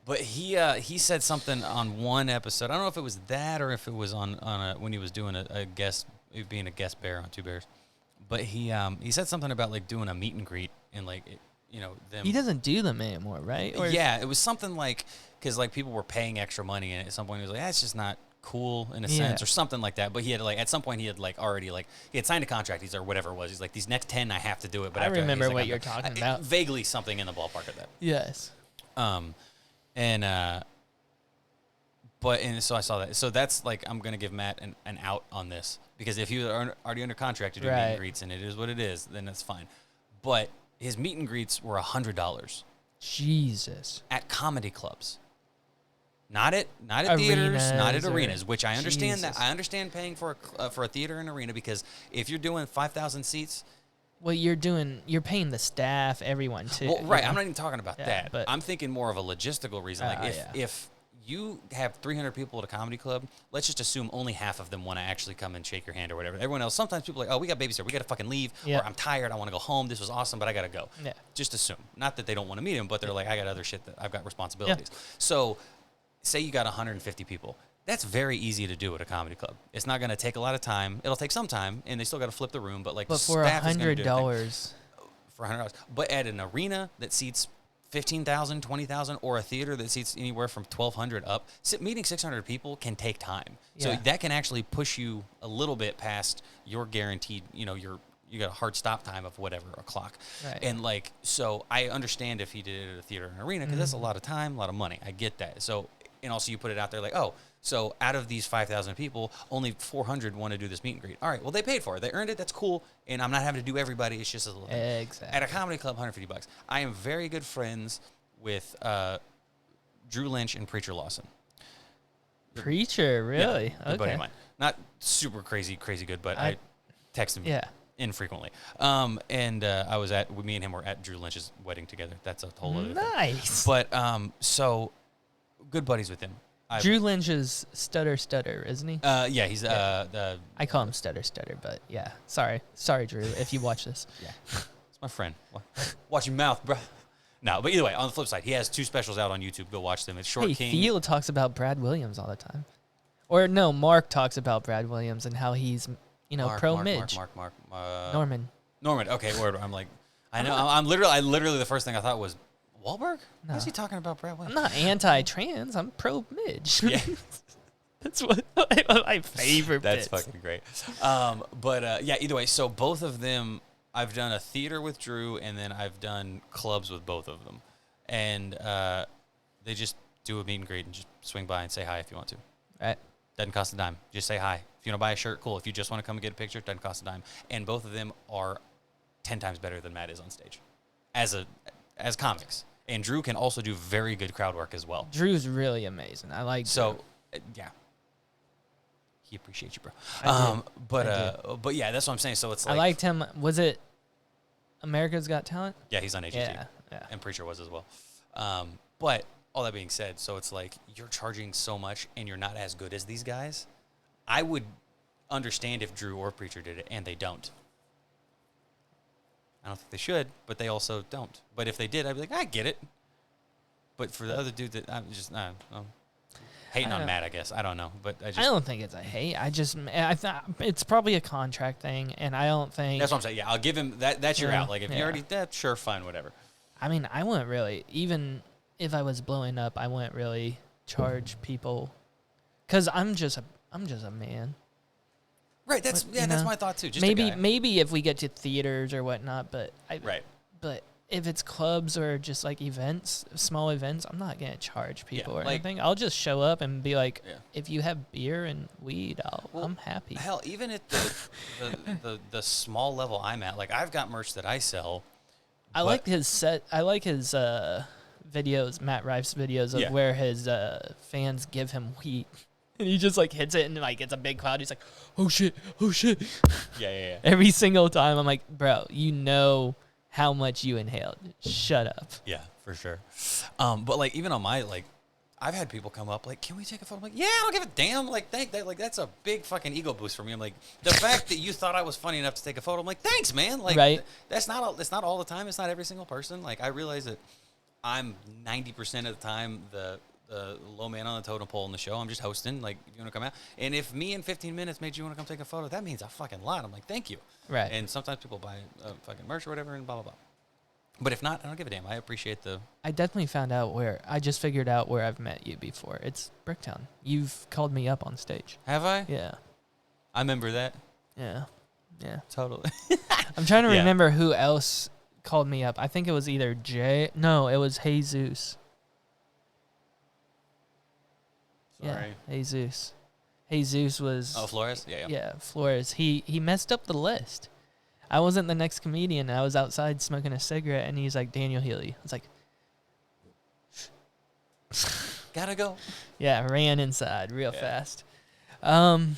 But he said something on one episode. I don't know if it was that or if it was on when he was doing a guest, being a guest bear on Two Bears. But he said something about like doing a meet and greet and like them. He doesn't do them anymore, right? Or yeah, it was something like because like people were paying extra money and at some point he was like, that's just not cool in a sense or something like that. But he had like at some point he had like already like he had signed a contract. He's or whatever it was. He's like these next 10 I have to do it. But I after remember like, what you're talking about. Vaguely something in the ballpark of that. Yes. So I saw that. So that's like I'm gonna give Matt an out on this because if he was already under contract to do meet and greets and it is what it is, then that's fine. But his meet and greets were $100. Jesus. At comedy clubs. Not at theaters, not at arenas, which I understand that. I understand paying for a theater and arena because if you're doing 5,000 seats. Well, you're paying the staff, everyone too. Well, right. I'm not even talking about that. But I'm thinking more of a logistical reason. Like if you have 300 people at a comedy club, let's just assume only half of them want to actually come and shake your hand or whatever. Everyone else, sometimes people are like, oh, we got babysitter, we got to fucking leave, or I'm tired, I want to go home, this was awesome, but I got to go. Yeah. Just assume. Not that they don't want to meet him, but they're like, I got other shit that I've got responsibilities. Yeah. So say you got 150 people. That's very easy to do at a comedy club. It's not going to take a lot of time. It'll take some time, and they still got to flip the room, but like but the for staff $100. For $100. But at an arena that seats 15,000, 20,000, or a theater that seats anywhere from 1,200 up, meeting 600 people can take time. So that can actually push you a little bit past your guaranteed, you got a hard stop time of whatever, a clock. Right. And like, so I understand if he did it at a theater and arena, because that's a lot of time, a lot of money. I get that. So, and also you put it out there like, oh, so out of these 5,000 people, only 400 want to do this meet and greet. All right, well, they paid for it. They earned it. That's cool. And I'm not having to do everybody. It's just a little thing. Exactly. At a comedy club, $150. I am very good friends with Drew Lynch and Preacher Lawson. Preacher, really? Yeah, a buddy of mine. Not super crazy good, but I text him infrequently. And I was me and him were at Drew Lynch's wedding together. That's a whole other thing. Nice. But so good buddies with him. Drew Lynch is Stutter, isn't he? Yeah, he's I call him Stutter, but yeah. Sorry, Drew, if you watch this. Yeah, it's my friend. Watch your mouth, bro. No, but either way, on the flip side, he has 2 specials out on YouTube. Go watch them. It's Short King. Theo talks about Brad Williams all the time. Or no, Mark talks about Brad Williams and how he's, pro Midge. Mark. Norman. Okay, word. I'm like, I know. I literally the first thing I thought was, Wahlberg? No. What's he talking about, Brad Williams? I'm not anti-trans. I'm pro-Midge. Yeah. That's what my favorite That's bits. fucking great. Either way, so both of them, I've done a theater with Drew, and then I've done clubs with both of them. And they just do a meet and greet and just swing by and say hi if you want to. Right. Doesn't cost a dime. Just say hi. If you want to buy a shirt, cool. If you just want to come and get a picture, doesn't cost a dime. And both of them are 10 times better than Matt is on stage as comics. And Drew can also do very good crowd work as well. Drew's really amazing. I like Drew. Yeah. He appreciates you, bro. But yeah, that's what I'm saying. So it's like I liked him. Was it America's Got Talent? Yeah, he's on AGT. Yeah. And Preacher was as well. But all that being said, so it's like you're charging so much and you're not as good as these guys. I would understand if Drew or Preacher did it, and they don't. I don't think they should, but they also don't. But if they did, I'd be like, I get it. But for the other dude, that I'm just hating on Matt, I guess. I don't know, but I don't think it's a hate. I thought it's probably a contract thing, and I don't think that's what I'm saying. Yeah, I'll give him that. That's your out. Like if you already that, sure, fine, whatever. I mean, I wouldn't really, even if I was blowing up, I wouldn't really charge people, because I'm just a man. Right. That's that's my thought too. Just maybe if we get to theaters or whatnot, but right. But if it's clubs or just like events, small events, I'm not gonna charge people or anything. I'll just show up and be like, if you have beer and weed, I'm happy. Hell, even at the small level I'm at, like I've got merch that I sell. I like his set. I like his videos, Matt Rife's videos of where his fans give him weed. And he just like hits it and like it's a big cloud. He's like, oh shit. Yeah. Every single time I'm like, bro, you know how much you inhaled. Shut up. Yeah, for sure. But like even on my I've had people come up like, can we take a photo? I'm like, yeah, I don't give a damn. Like, thank that. Like, that's a big fucking ego boost for me. I'm like, the fact that you thought I was funny enough to take a photo. I'm like, thanks, man. Like, that's not all the time. It's not every single person. Like, I realize that I'm 90% of the time the low man on the totem pole in the show. I'm just hosting. Like, if you want to come out, and if me in 15 minutes made you want to come take a photo, that means a fucking lot. I'm like, thank you. Right. And sometimes people buy fucking merch or whatever, and blah blah blah. But if not, I don't give a damn. I appreciate the. I definitely I just figured out where I've met you before. It's Bricktown. You've called me up on stage. Have I? Yeah. I remember that. Yeah. Totally. I'm trying to remember who else called me up. I think it was either Jay. No, it was Jesus. Sorry. Yeah, Jesus. Jesus was... Oh, Flores? Yeah. Yeah, Flores. He messed up the list. I wasn't the next comedian. I was outside smoking a cigarette, and he's like, Daniel Heley. I was like... Gotta go. Yeah, ran inside real fast. Well,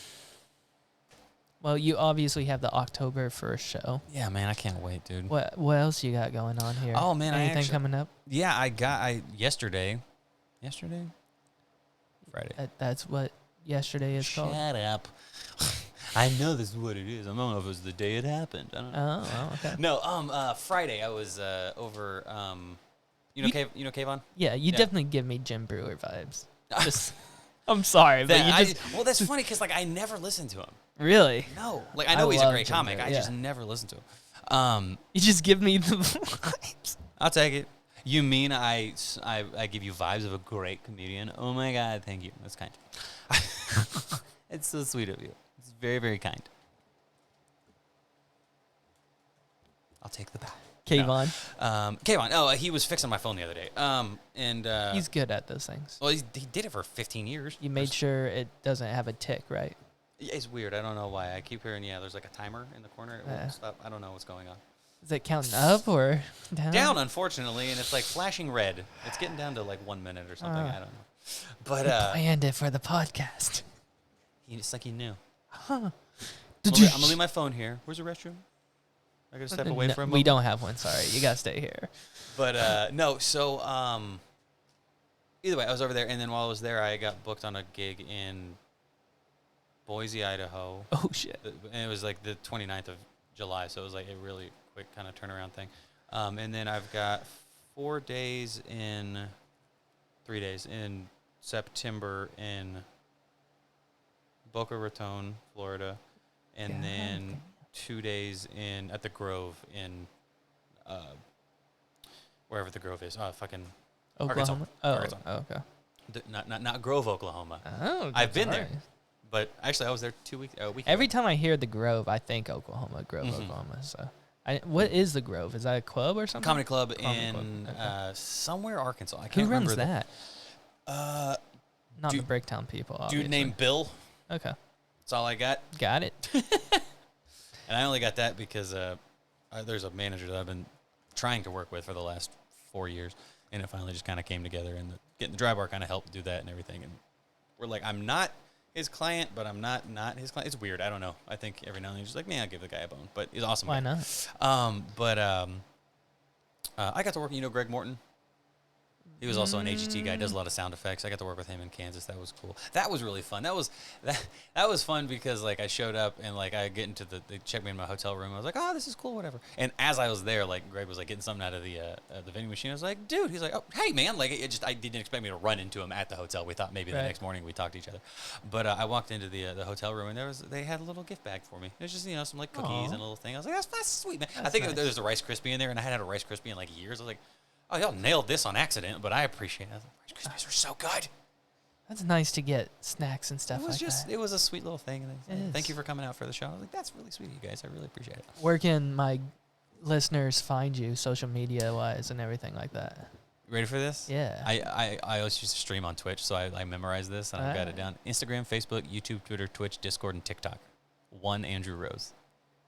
you obviously have the October 1st show. Yeah, man, I can't wait, dude. What else you got going on here? Oh, man, anything coming up? Yeah, yesterday? Friday. That's what yesterday is called? Shut up. I know this is what it is. I don't know if it was the day it happened. I don't know. Oh, okay. No, Friday I was over, Kayvon? Yeah, you definitely give me Jim Brewer vibes. I'm sorry, but well, that's funny because I never listened to him. Really? No, I know he's a great comic. I just never listened to him. You just give me the vibes. I'll take it. You mean I give you vibes of a great comedian? Oh my God, thank you. That's kind. It's so sweet of you. It's very, very kind. I'll take the bow. Kayvon. Kayvon. Oh, he was fixing my phone the other day. He's good at those things. Well, he did it for 15 years. You made sure it doesn't have a tick, right? Yeah, it's weird. I don't know why. I keep hearing, there's a timer in the corner. It won't stop. I don't know what's going on. Is it counting up or down? Down, unfortunately, and it's flashing red. It's getting down to 1 minute or something. I don't know. But planned it for the podcast. It's like he knew. Huh. I'm gonna leave my phone here. Where's the restroom? I gotta step away from. We don't have one. Sorry, you gotta stay here. But no. So either way, I was over there, and then while I was there, I got booked on a gig in Boise, Idaho. Oh shit! And it was the 29th of July, so it was a really quick kind of turnaround thing. And then I've got 3 days in September in Boca Raton, Florida, and then 2 days at the Grove in wherever the Grove is. Fucking Oklahoma. Arkansas. Oh, okay. Not Grove, Oklahoma. Oh, I've been there. But actually, I was there 2 weeks. A week Every ago. time I hear the Grove, I think Oklahoma, Oklahoma. So, what is the Grove? Is that a club or something? Comedy club in somewhere Arkansas. I can't Who remember. Who runs that? Not the Bricktown people. Obviously. Dude named Bill. Okay. That's all I got. Got it. And I only got that because there's a manager that I've been trying to work with for the last 4 years, and it finally just kind of came together. And getting the dry bar kind of helped do that and everything. And we're I'm not his client, but I'm not his client. It's weird. I don't know. I think every now and then he's just man, I'll give the guy a bone. But he's awesome. Why not? I got to work. Greg Morton. He was also an AGT guy. Does a lot of sound effects. I got to work with him in Kansas. That was cool. That was really fun. That was fun because like I showed up and like I get into they checked me in my hotel room. I was like, oh, this is cool, whatever. And as I was there, like Greg was like getting something out of the vending machine. I was like, dude, he's like, oh, hey man, like I didn't expect me to run into him at the hotel. We thought maybe the next morning we'd talk to each other. But I walked into the hotel room and they had a little gift bag for me. It was just some like cookies and a little thing. I was like, that's sweet, man. I think there's a Rice Krispie in there, and I hadn't had a Rice Krispie in like years. I was like, oh, y'all nailed this on accident, but I appreciate it. Rice Krispies are so good. That's nice to get snacks and stuff It was a sweet little thing. And thank you for coming out for the show. I was like, that's really sweet of you guys. I really appreciate it. Where can my listeners find you, social media-wise and everything like that? Ready for this? Yeah. I always used to stream on Twitch, so I memorized this, and I've got it down. Instagram, Facebook, YouTube, Twitter, Twitch, Discord, and TikTok. One Andrew Rose.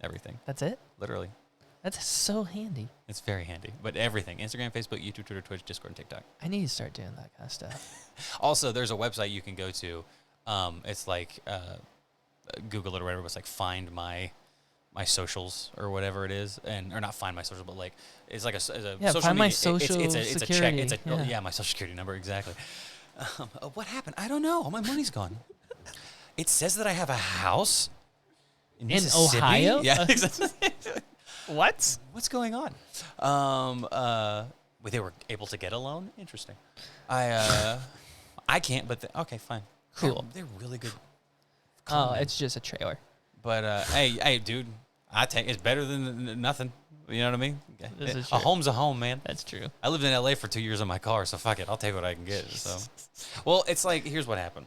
Everything. That's it? Literally. That's so handy. It's very handy. But everything. Instagram, Facebook, YouTube, Twitter, Twitch, Discord, and TikTok. I need to start doing that kind of stuff. Also, there's a website you can go to. It's like, Google it or whatever. It's like find my socials or whatever it is. Or not find my social, but like, it's like a social find media. my social it's a check. security. My social security number, exactly. What happened? I don't know. All my money's gone. It says that I have a house in Mississippi. Ohio? Yeah, exactly. What? What's going on? They were able to get a loan. Interesting. I can't. But okay, fine. Cool. They're really good. Oh, it's just a trailer. But hey, dude, it's better than nothing. You know what I mean? This A home's a home, man. That's true. I lived in LA for 2 years in my car, so fuck it. I'll take what I can get. So, well, it's like here's what happened.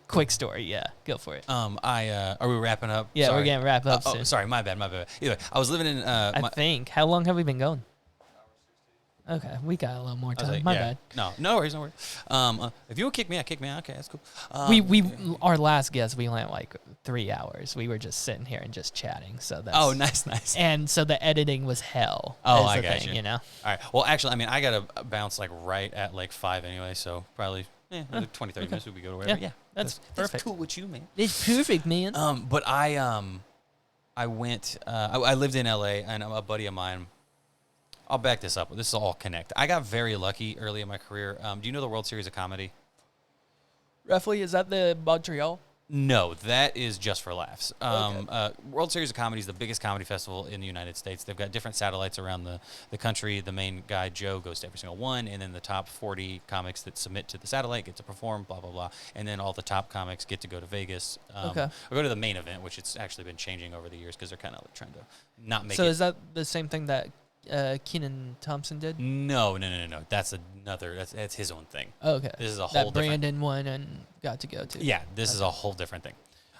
Quick story, yeah. Go for it. Are we wrapping up? Yeah, sorry. we're getting wrapped up soon. Sorry, my bad. Either way, I was living in. I think. How long have we been going? Okay, we got a little more time. Like, my bad. No worries. If you would kick me out, Okay, that's cool. We our last guest, we went like 3 hours. We were just sitting here and just chatting. So that's nice. And so the editing was hell. Oh, I got you. You know. All right. Well, actually, I mean, I gotta bounce like right at like 5 anyway, so probably 20, 30 minutes we go to wherever. Yeah, that's perfect. That's cool with you, man. It's perfect, man. But I went. I lived in LA, and a buddy of mine. I'll back this up. This is all connect. I got very lucky early in my career. Do you know the World Series of Comedy? Roughly, is that the Montreal? No, that is just for laughs. Okay. World Series of Comedy is the biggest comedy festival in the United States. They've got different satellites around the country. The main guy, Joe, goes to every single one, and then the top 40 comics that submit to the satellite get to perform, blah, blah, blah. And then all the top comics get to go to Vegas. Or go to the main event, which it's actually been changing over the years because they're kind of trying to not make it. So is that the same thing that Kenan Thompson did? No. That's another. That's his own thing. Okay. This is a whole that different. Brandon won and got to go to. Yeah, this is a whole different thing.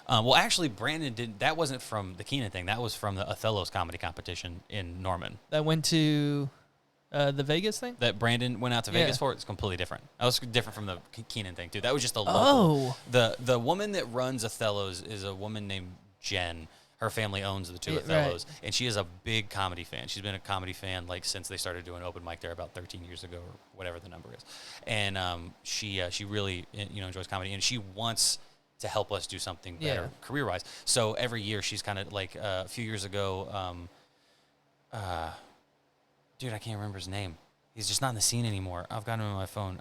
Well, actually, Brandon didn't. That wasn't from the Kenan thing. That was from the Othello's comedy competition in Norman. That went to the Vegas thing. That Brandon went out to Vegas for. It's completely different. That was different from the Kenan thing too. That was just a local. Oh. The woman that runs Othello's is a woman named Jen. Her family owns the two Othellos, and she is a big comedy fan. She's been a comedy fan like since they started doing open mic there about 13 years ago or whatever the number is. And she really enjoys comedy, and she wants to help us do something better career-wise. So every year she's kind of like a few years ago, dude, I can't remember his name. He's just not in the scene anymore. I've got him on my phone.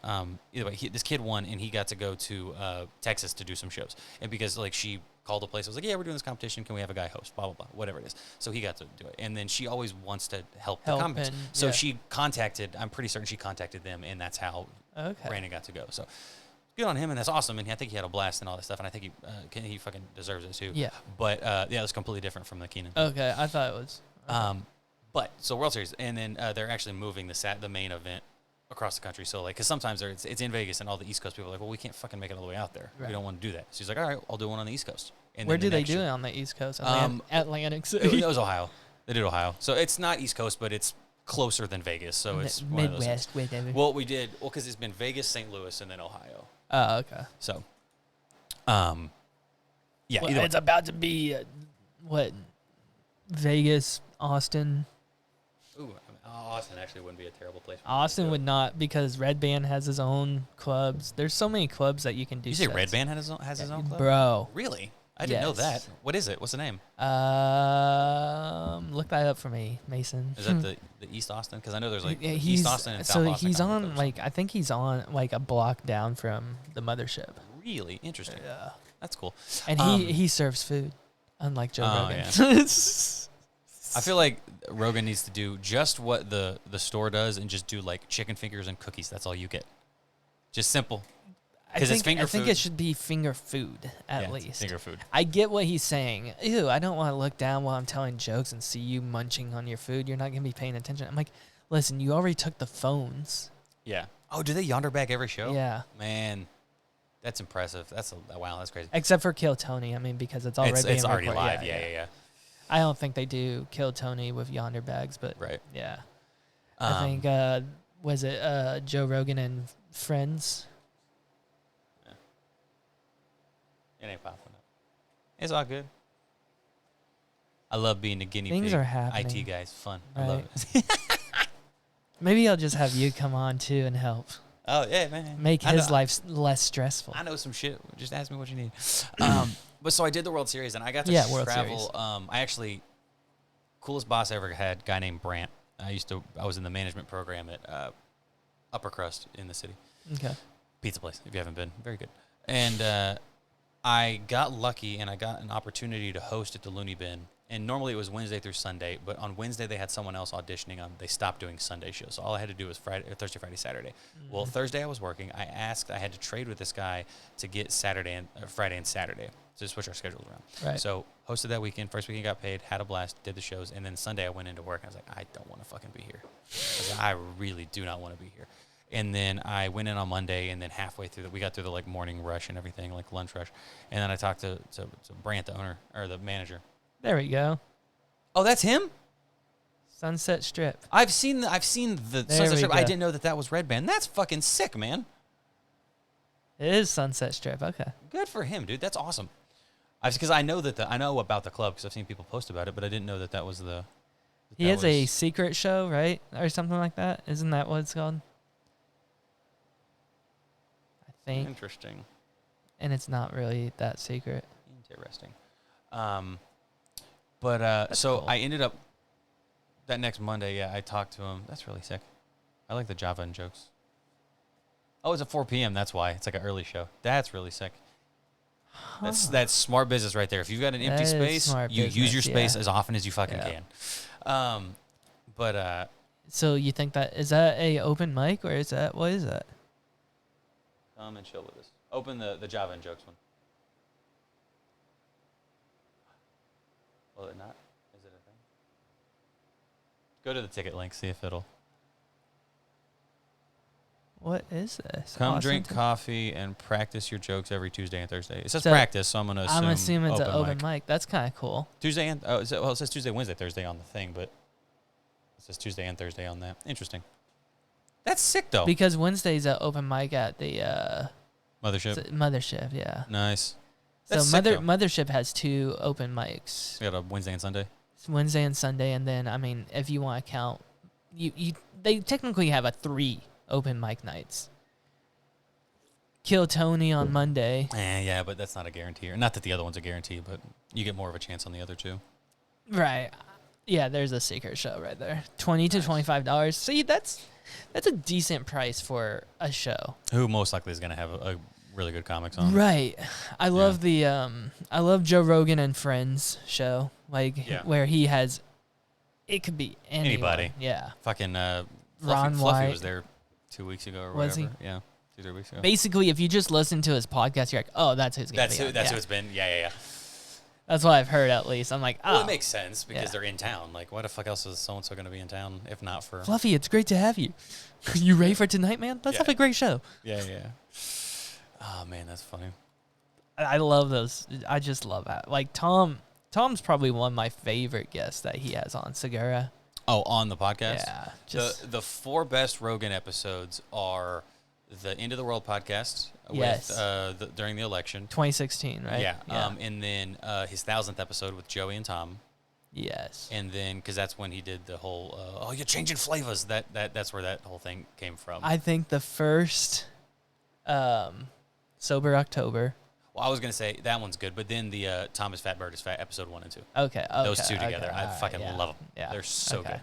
Either way, this kid won, and he got to go to Texas to do some shows. And because like she called the place, I was like, yeah, we're doing this competition. Can we have a guy host? Blah, blah, blah, whatever it is. So he got to do it. And then she always wants to help the comics. So she contacted, I'm pretty certain she contacted them, and that's how Brandon got to go. So good on him, and that's awesome. And I think he had a blast and all that stuff, and I think he fucking deserves it too. Yeah. But it was completely different from the Kenan. Okay, I thought it was. But so World Series, and then they're actually moving the main event across the country. So like, because sometimes it's in Vegas, and all the East Coast people are like, well, we can't fucking make it all the way out there. Right. We don't want to do that. So he's like, all right, I'll do one on the East Coast. And where do they do it on the East Coast? Atlantic City. It was Ohio. They did Ohio. So it's not East Coast, but it's closer than Vegas. So it's Midwest, whatever. Well, because it's been Vegas, St. Louis, and then Ohio. Oh, okay. So, yeah. Well, it's about to be Vegas, Austin. Ooh, Austin actually wouldn't be a terrible place. Austin would not, because Red Band has his own clubs. There's so many clubs that you can do. You say Red Band has his own club? Bro. Really? I didn't know that. What is it? What's the name? Look that up for me, Mason. Is that the East Austin? Because I know there's like East Austin and South Austin. So he's on I think he's on like a block down from the mothership. Really interesting. Yeah, that's cool. And he serves food, unlike Joe Rogan. Yeah. I feel like Rogan needs to do just what the store does and just do like chicken fingers and cookies. That's all you get. Just simple. I think it should be finger food at least. Finger food. I get what he's saying. Ew, I don't want to look down while I'm telling jokes and see you munching on your food. You're not going to be paying attention. I'm like, listen, you already took the phones. Yeah. Oh, do they yonder bag every show? Yeah. Man, that's impressive. Wow, that's crazy. Except for Kill Tony. I mean, because it's already it's already live. Yeah. I don't think they do Kill Tony with yonder bags, but yeah. I think was it Joe Rogan and Friends? It ain't popping up. It's all good. I love being the guinea pig. Things are happening. IT guys, fun. Right. I love it. Maybe I'll just have you come on too and help. Oh yeah, man. Make his life less stressful. I know some shit. Just ask me what you need. But so I did the World Series and I got to travel. I actually coolest boss I ever had, guy named Brant. I was in the management program at Upper Crust in the city. Okay. Pizza place, if you haven't been. Very good. And I got lucky and I got an opportunity to host at the Looney Bin. And normally it was Wednesday through Sunday, but on Wednesday they had someone else auditioning on. They stopped doing Sunday shows, so all I had to do was Thursday, Friday, Saturday. Mm-hmm. Well, Thursday I was working. I had to trade with this guy to get Friday and Saturday to switch our schedules around. Right. So hosted that weekend. First weekend got paid, had a blast, did the shows, and then Sunday I went into work. And I was like, I don't want to fucking be here. I really do not want to be here. And then I went in on Monday, and then halfway through we got through the like morning rush and everything, like lunch rush. And then I talked to Brant, the owner or the manager. There we go. Oh, that's him? Sunset Strip. I've seen the Sunset Strip. I didn't know that was Red Band. That's fucking sick, man. It is Sunset Strip. Okay. Good for him, dude. That's awesome. Because I know about the club because I've seen people post about it, but I didn't know that was the. He has a secret show, right, or something like that. Isn't that what it's called? I think. Interesting. And it's not really that secret. Interesting. But so cool. I ended up that next Monday. Yeah, I talked to him. That's really sick. I like the Java and jokes. Oh, it's at 4 p.m. That's why it's like an early show. That's really sick. Huh. That's smart business right there. If you've got an empty space, you use your space as often as you fucking can. So you think is that a open mic or what is that? Come and chill with us. Open the Java and jokes one. Will it not? Is it a thing? Go to the ticket link, see if it'll. What is this? Come drink coffee and practice your jokes every Tuesday and Thursday. It says practice, so I'm going to assume. I'm assuming it's an open mic. That's kind of cool. Tuesday and it says Tuesday, Wednesday, Thursday on the thing, but it says Tuesday and Thursday on that. Interesting. That's sick though. Because Wednesday's an open mic at the Mothership. Mothership, yeah. Nice. That's so Mothership has 2 open mics. You got a Wednesday and Sunday. It's Wednesday and Sunday, and then I mean, if you want to count, they technically have 3 open mic nights. Kill Tony on Monday. Yeah, but that's not a guarantee. Not that the other one's a guarantee, but you get more of a chance on the other 2. Right. Yeah, there's a secret show right there. $20 to $25. See, that's a decent price for a show. Who most likely is going to have a really good comics on. Right. I love I love Joe Rogan and Friends show. Where he has, it could be anybody. Yeah. Fucking Ron Fluffy was there 2 weeks ago or was whatever. He? Yeah. 2-3 weeks ago. Basically, if you just listen to his podcast, you're like, oh, that's who's going to be. That's who it's been. Yeah. That's what I've heard at least. I'm like, oh. Well, it makes sense because they're in town. Like, why the fuck else is so-and-so going to be in town if not for... Fluffy, it's great to have you. You ready for tonight, man? Let's have a great show. Yeah. Oh, man, that's funny. I love those. I just love that. Like, Tom's probably one of my favorite guests that he has on, Segura. Oh, on the podcast? Yeah. The 4 best Rogan episodes are the End of the World podcast with during the election. 2016, right? Yeah. And then his 1000th episode with Joey and Tom. Yes. And then, because that's when he did the whole, you're changing flavors. That's where that whole thing came from. I think the first Sober October. Well, I was gonna say that one's good, but then the Thomas Fat Bird is Fat episode 1 and 2. Okay. Those two together, I fucking love them. Yeah. They're so good.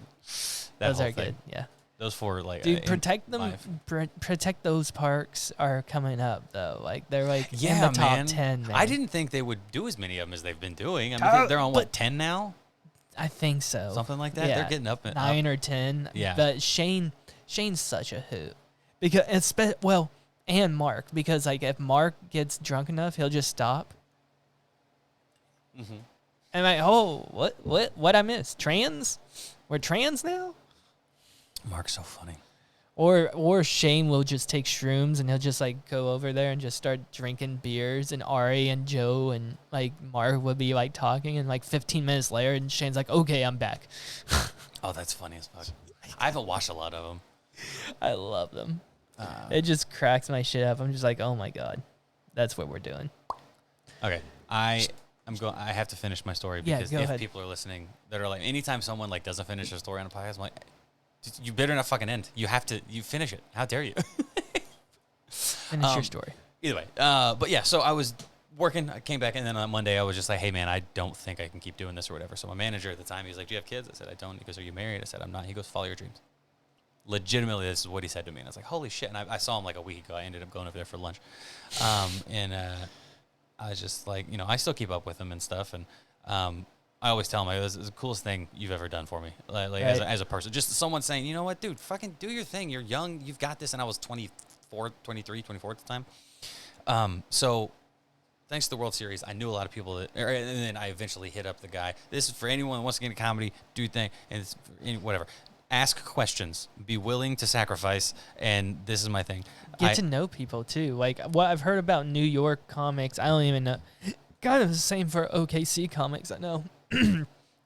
Those are good. Yeah. Those four, like, dude, protect them. Protect those parks are coming up though. Like they're like in the top 10. Man. I didn't think they would do as many of them as they've been doing. I mean, they're on what 10 now? I think so. Something like that. Yeah. They're getting up 9 or 10. Yeah. But Shane's such a hoot because and Mark, because like if Mark gets drunk enough, he'll just stop. Mm-hmm. And like, oh, what I missed? Trans? We're trans now? Mark's so funny. Or Shane will just take shrooms and he'll just like go over there and just start drinking beers, and Ari and Joe and like Mark would be like talking, and like 15 minutes later and Shane's like, okay, I'm back. Oh, that's funny as fuck. I haven't watched a lot of them. I love them. It just cracks my shit up. I'm just like, oh my God, that's what we're doing. Okay. I have to finish my story because go ahead. People are listening that are like, anytime someone like doesn't finish a story on a podcast, I'm like, you better not fucking end. You have to. You finish it. How dare you? Finish your story. Either way. But yeah, so I was working. I came back, and then on Monday I was just like, hey man, I don't think I can keep doing this or whatever. So my manager at the time, he was like, do you have kids? I said, I don't. He goes, are you married? I said, I'm not. He goes, follow your dreams. Legitimately, this is what he said to me, and I was like, holy shit. And I saw him like a week ago. I ended up going over there for lunch, and I was just like, I still keep up with him and stuff, and I always tell him, like, this is the coolest thing you've ever done for me, like right. as a person. Just someone saying, you know what, dude, fucking do your thing. You're young. You've got this. And I was 24 at the time. So thanks to the World Series, I knew a lot of people and then I eventually hit up the guy. This is for anyone who wants to get into comedy, do your thing, and it's whatever. Ask questions. Be willing to sacrifice. And this is my thing. Get to know people, too. Like, what I've heard about New York comics, I don't even know. Kind of the same for OKC comics, I know.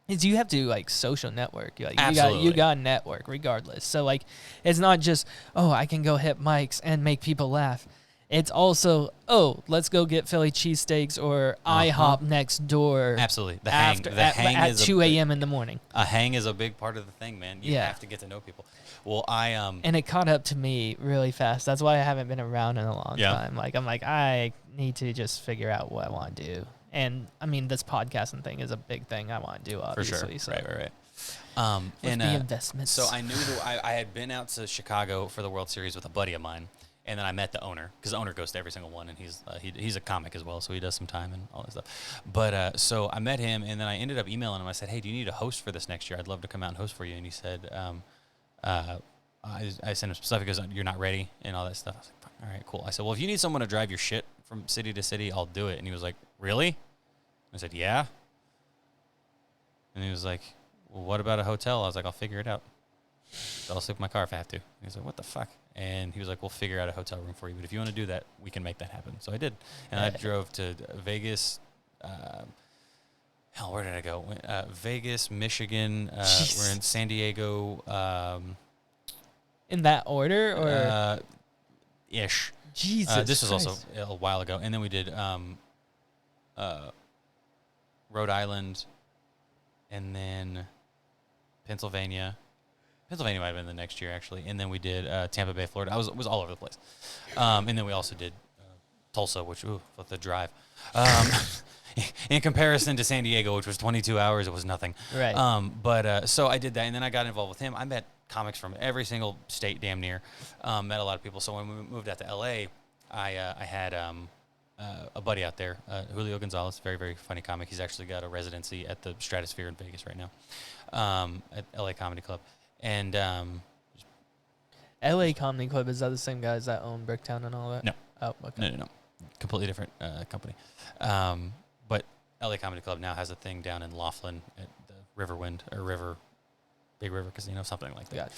Is you have to like social network. You got to network regardless. So like, it's not just I can go hit mics and make people laugh. It's also let's go get Philly cheesesteaks or IHOP next door. Absolutely, the hang at 2 a.m. in the morning. A hang is a big part of the thing, man. You have to get to know people. Well, and it caught up to me really fast. That's why I haven't been around in a long time. Like I'm like I need to just figure out what I want to do. And I mean, this podcasting thing is a big thing I want to do, obviously. For sure. So. Right. With the investments. So I knew I had been out to Chicago for the World Series with a buddy of mine, and then I met the owner, because the owner goes to every single one, and he's a comic as well, so he does some time and all that stuff. But so I met him, and then I ended up emailing him. I said, hey, do you need a host for this next year? I'd love to come out and host for you. And he said, I sent him some stuff because you're not ready and all that stuff. I was like, all right, cool. I said, well, if you need someone to drive your shit from city to city, I'll do it. And he was like, really? I said, yeah. And he was like, well, what about a hotel? I was like, I'll figure it out. So I'll sleep in my car if I have to. And he was like, what the fuck? And he was like, we'll figure out a hotel room for you. But if you want to do that, we can make that happen. So I did. And I drove to Vegas. Where did I go? Vegas, Michigan. We're in San Diego. In that order? Or ish. Jesus this was Christ. also a while ago. And then we did Rhode Island, and then Pennsylvania. Pennsylvania might have been the next year, actually. And then we did Tampa Bay, Florida. It was all over the place. And then we also did Tulsa, which, the drive. In comparison to San Diego, which was 22 hours, it was nothing. Right. But so I did that, and then I got involved with him. I met comics from every single state, damn near. Met a lot of people. So when we moved out to L.A., I had a buddy out there, Julio Gonzalez, very, very funny comic. He's actually got a residency at the Stratosphere in Vegas right now, at L.A. Comedy Club. And L.A. Comedy Club, is that the same guys that own Bricktown and all that? No. Oh, okay. No. Completely different company. But L.A. Comedy Club now has a thing down in Laughlin at the Big River Casino, something like that. Gotcha.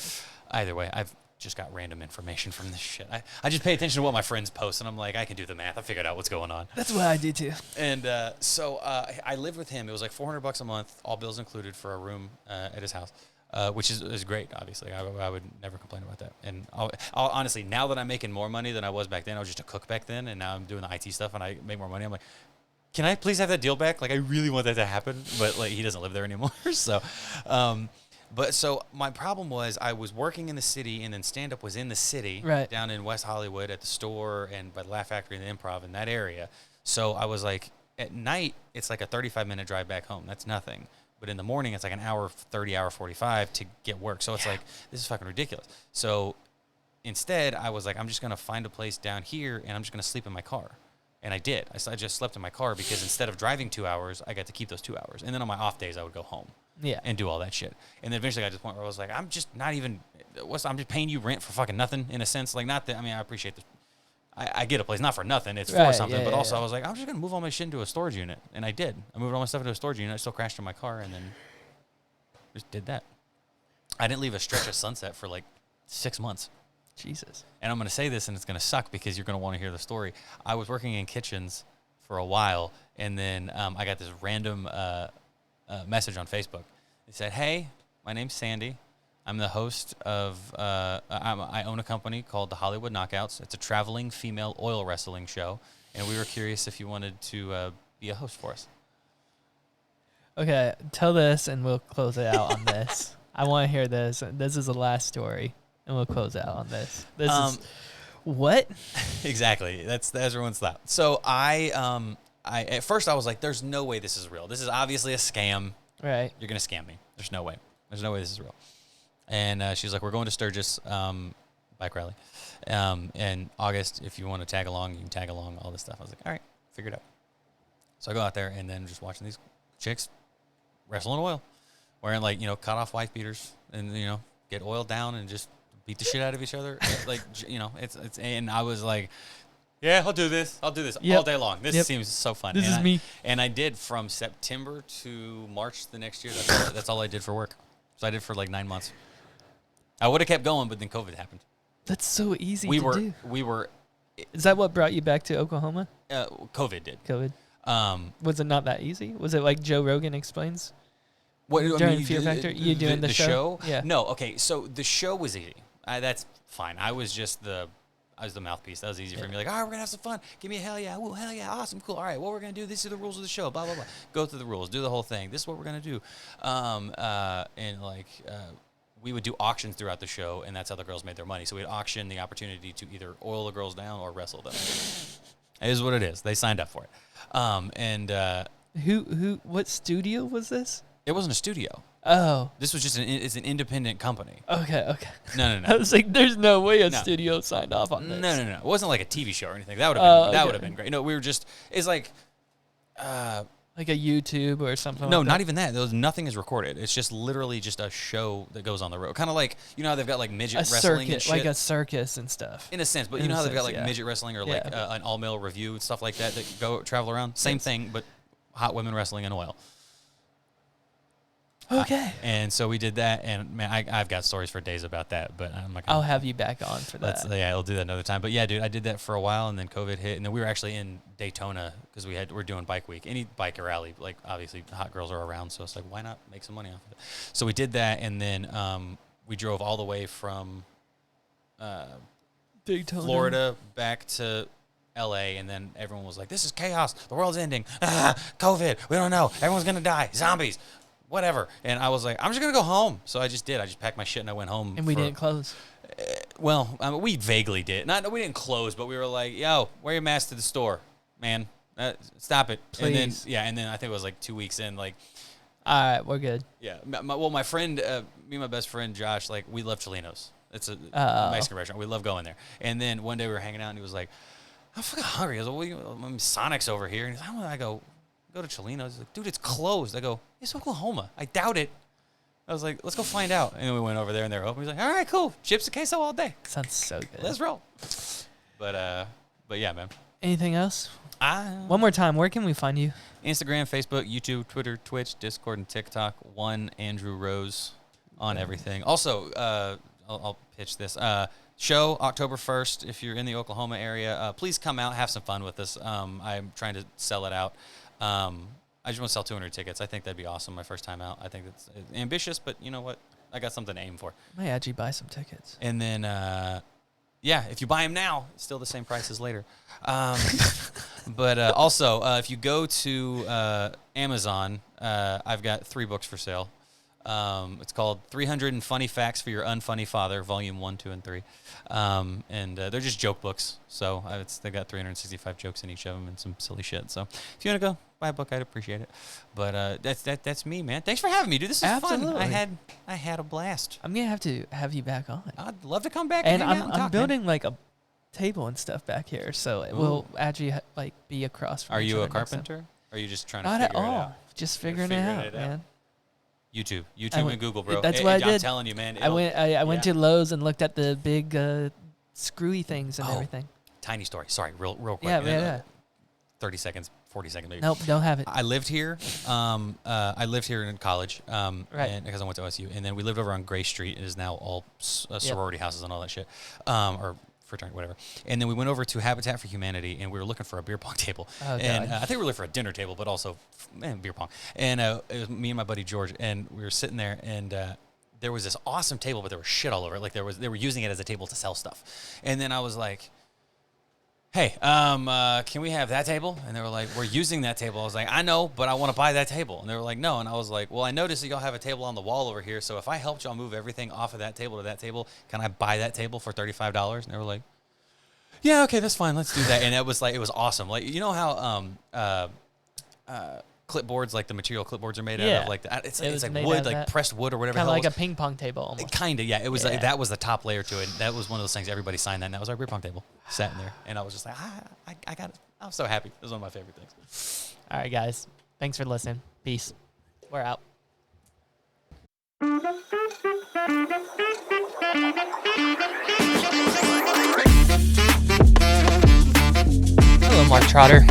Either way, I've just got random information from this shit. I just pay attention to what my friends post, and I'm like, I can do the math. I figured out what's going on. That's what I do too. And so I lived with him. It was like $400 a month, all bills included, for a room at his house. Which is great, obviously. I would never complain about that. And I'll honestly, now that I'm making more money than I was back then, I was just a cook back then, and now I'm doing the IT stuff, and I make more money. I'm like, can I please have that deal back? Like, I really want that to happen, but like, he doesn't live there anymore. So, so my problem was I was working in the city, and then stand-up was in the city, right, down in West Hollywood at the store and by the Laugh Factory and the Improv in that area. So I was like, at night, it's like a 35-minute drive back home. That's nothing. But in the morning, it's like an hour 30, hour 45 to get work. So it's like, this is fucking ridiculous. So instead, I was like, I'm just going to find a place down here, and I'm just going to sleep in my car. And I did. I just slept in my car because instead of driving 2 hours, I got to keep those 2 hours. And then on my off days, I would go home and do all that shit. And then eventually I got to the point where I was like, I'm just not even, I'm just paying you rent for fucking nothing in a sense. Like, not that, I mean, I appreciate this. I get a place, not for nothing, it's for something, but also I was like, I'm just going to move all my shit into a storage unit. And I did. I moved all my stuff into a storage unit. I still crashed in my car and then just did that. I didn't leave a stretch of sunset for like 6 months. Jesus. And I'm going to say this and it's going to suck because you're going to want to hear the story. I was working in kitchens for a while and then I got this random message on Facebook. It said, hey, my name's Sandy. I'm the host of, I own a company called The Hollywood Knockouts. It's a traveling female oil wrestling show. And we were curious if you wanted to be a host for us. Okay, tell this and we'll close it out on this. I want to hear this. This is the last story and we'll close out on this. This is, what? Exactly. That's everyone's thought. So I at first I was like, there's no way this is real. This is obviously a scam. Right. You're going to scam me. There's no way. There's no way this is real. And she's like, we're going to Sturgis bike rally in August. If you want to tag along, you can tag along, all this stuff. I was like, all right, figure it out. So I go out there and then just watching these chicks wrestle in oil, wearing like, cut off wife beaters and, get oiled down and just beat the shit out of each other. Like, it's, and I was like, yeah, I'll do this all day long. This seems so fun. This is me. And I did from September to March the next year. That's all I did for work. So I did for like 9 months. I would have kept going, but then COVID happened. That's so easy to do. We were. Is that what brought you back to Oklahoma? COVID did. COVID. Was it not that easy? Was it like Joe Rogan explains? During Fear Factor, you doing the show? Yeah. No. Okay. So the show was easy. That's fine. I was the mouthpiece. That was easy for me. Like, all right, we're gonna have some fun. Give me a hell yeah. Ooh, hell yeah. Awesome. Cool. All right. What we're gonna do? These are the rules of the show. Blah blah blah. Go through the rules. Do the whole thing. This is what we're gonna do. We would do auctions throughout the show, and that's how the girls made their money. So we'd auction the opportunity to either oil the girls down or wrestle them. It is what it is. They signed up for it. What studio was this? It wasn't a studio. Oh. This was just it's an independent company. Okay. No. I was like, there's no way a studio signed off on this. No. It wasn't like a TV show or anything. That would have been great. No, we were just, it's like a YouTube or something. No, not even that. Nothing is recorded. It's just literally just a show that goes on the road. Kind of like, how they've got like midget wrestling and shit. Like a circus and stuff. In a sense, but how they've got like midget wrestling or like an all-male review and stuff like that travel around. Same thing, but hot women wrestling in oil. Okay. And so we did that, and man, I've got stories for days about that, but I'm not gonna, I'll have you back on for that. I'll do that another time. But yeah, dude, I did that for a while, and then COVID hit, and then we were actually in Daytona because we're doing bike week. Any bike or rally, like obviously hot girls are around, so it's like, why not make some money off of it? So we did that, and then we drove all the way from Daytona, Florida back to LA, and then everyone was like, this is chaos, the world's ending, COVID, we don't know, everyone's gonna die, zombies, whatever. And I was like, I'm just gonna go home. So I just did. I just packed my shit and I went home. And we didn't close. We vaguely did. We didn't close, but we were like, yo, wear your mask to the store, man. Stop it. Please. And then I think it was like 2 weeks in, like, all right, we're good. Yeah. My friend, me and my best friend Josh, like, we love Cholinos. It's a Mexican restaurant. We love going there. And then one day we were hanging out and he was like, I'm fucking hungry. I was like, Sonic's over here. And he's like, I go to Cholinos. He's like, dude, it's closed. I go, it's Oklahoma. I doubt it. I was like, let's go find out. And then we went over there and they were open. He's like, all right, cool. Chips and queso all day. Sounds so good. Let's roll. But yeah, man. Anything else? One more time. Where can we find you? Instagram, Facebook, YouTube, Twitter, Twitch, Discord, and TikTok. One Andrew Rose on everything. Also, I'll pitch this. Show October 1st. If you're in the Oklahoma area, please come out, have some fun with us. I'm trying to sell it out. I just want to sell 200 tickets. I think that'd be awesome. My first time out. I think it's ambitious, but you know what? I got something to aim for. I might actually buy some tickets. And then, if you buy them now, it's still the same price as later. But also, if you go to Amazon, I've got 3 books for sale. It's called 300 Funny Facts for Your Unfunny Father, Volume 1, 2, and 3. And they're just joke books. So they got 365 jokes in each of them and some silly shit. So if you want to go buy a book, I'd appreciate it. But that's me, man. Thanks for having me, dude. This is fun. I had a blast. I'm gonna have to have you back on. I'd love to come back. And I'm building like a table and stuff back here, so it will actually like be across from Are each you other a carpenter? Or are you just trying to Not figure at it all. out? Just figuring it out, man. YouTube and Google, bro. That's what I did. I'm telling you, man. I went to Lowe's and looked at the big screwy things and everything. Tiny story. Sorry, real quick. Yeah. 30 seconds, 40 seconds maybe. Nope, don't have it. I lived here. I lived here in college. Right. And because I went to OSU, and then we lived over on Gray Street. It is now all sorority houses and all that shit. Or fraternity, whatever. And then we went over to Habitat for Humanity, and we were looking for a beer pong table. Oh, and I think we were looking for a dinner table, but also beer pong. And it was me and my buddy George, and we were sitting there, and there was this awesome table, but there was shit all over it. Like they were using it as a table to sell stuff. And then I was like, hey, can we have that table? And they were like, we're using that table. I was like, I know, but I want to buy that table. And they were like, no. And I was like, well, I noticed that y'all have a table on the wall over here, so if I helped y'all move everything off of that table to that table, can I buy that table for $35? And they were like, yeah, okay, that's fine. Let's do that. And it was awesome. Like, you know how clipboards, like the material clipboards are made out of, like it's like wood, like pressed wood or whatever. Kind of like a ping pong table almost. Kind of, yeah. It was like that was the top layer to it. That was one of those things everybody signed that, and that was our beer pong table sat in there. And I was just like, I got it. I'm so happy. It was one of my favorite things. All right, guys. Thanks for listening. Peace. We're out. Hello, Mark Trotter.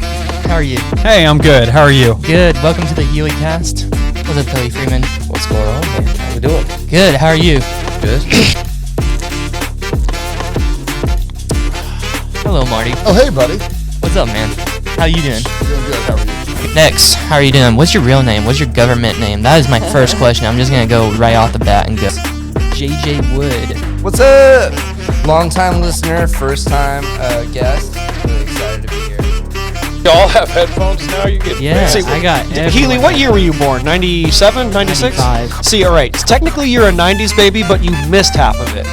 How are you? Hey, I'm good. How are you? Good. Welcome to the HeleyCast. What's up, Heley Freeman? What's going on, man? How we doing? Good. How are you? Good. Hello, Marty. Oh, hey, buddy. What's up, man? How you doing? Doing good. How are you? Next, how are you doing? What's your real name? What's your government name? That is my first question. I'm just going to go right off the bat and go. JJ Wood. What's up? Long-time listener, first-time guest. Really excited to be here. Y'all have headphones now? You get I got Heley, what year were you born? 97? 96? 95. See, all right. Technically, you're a 90s baby, but you missed half of it.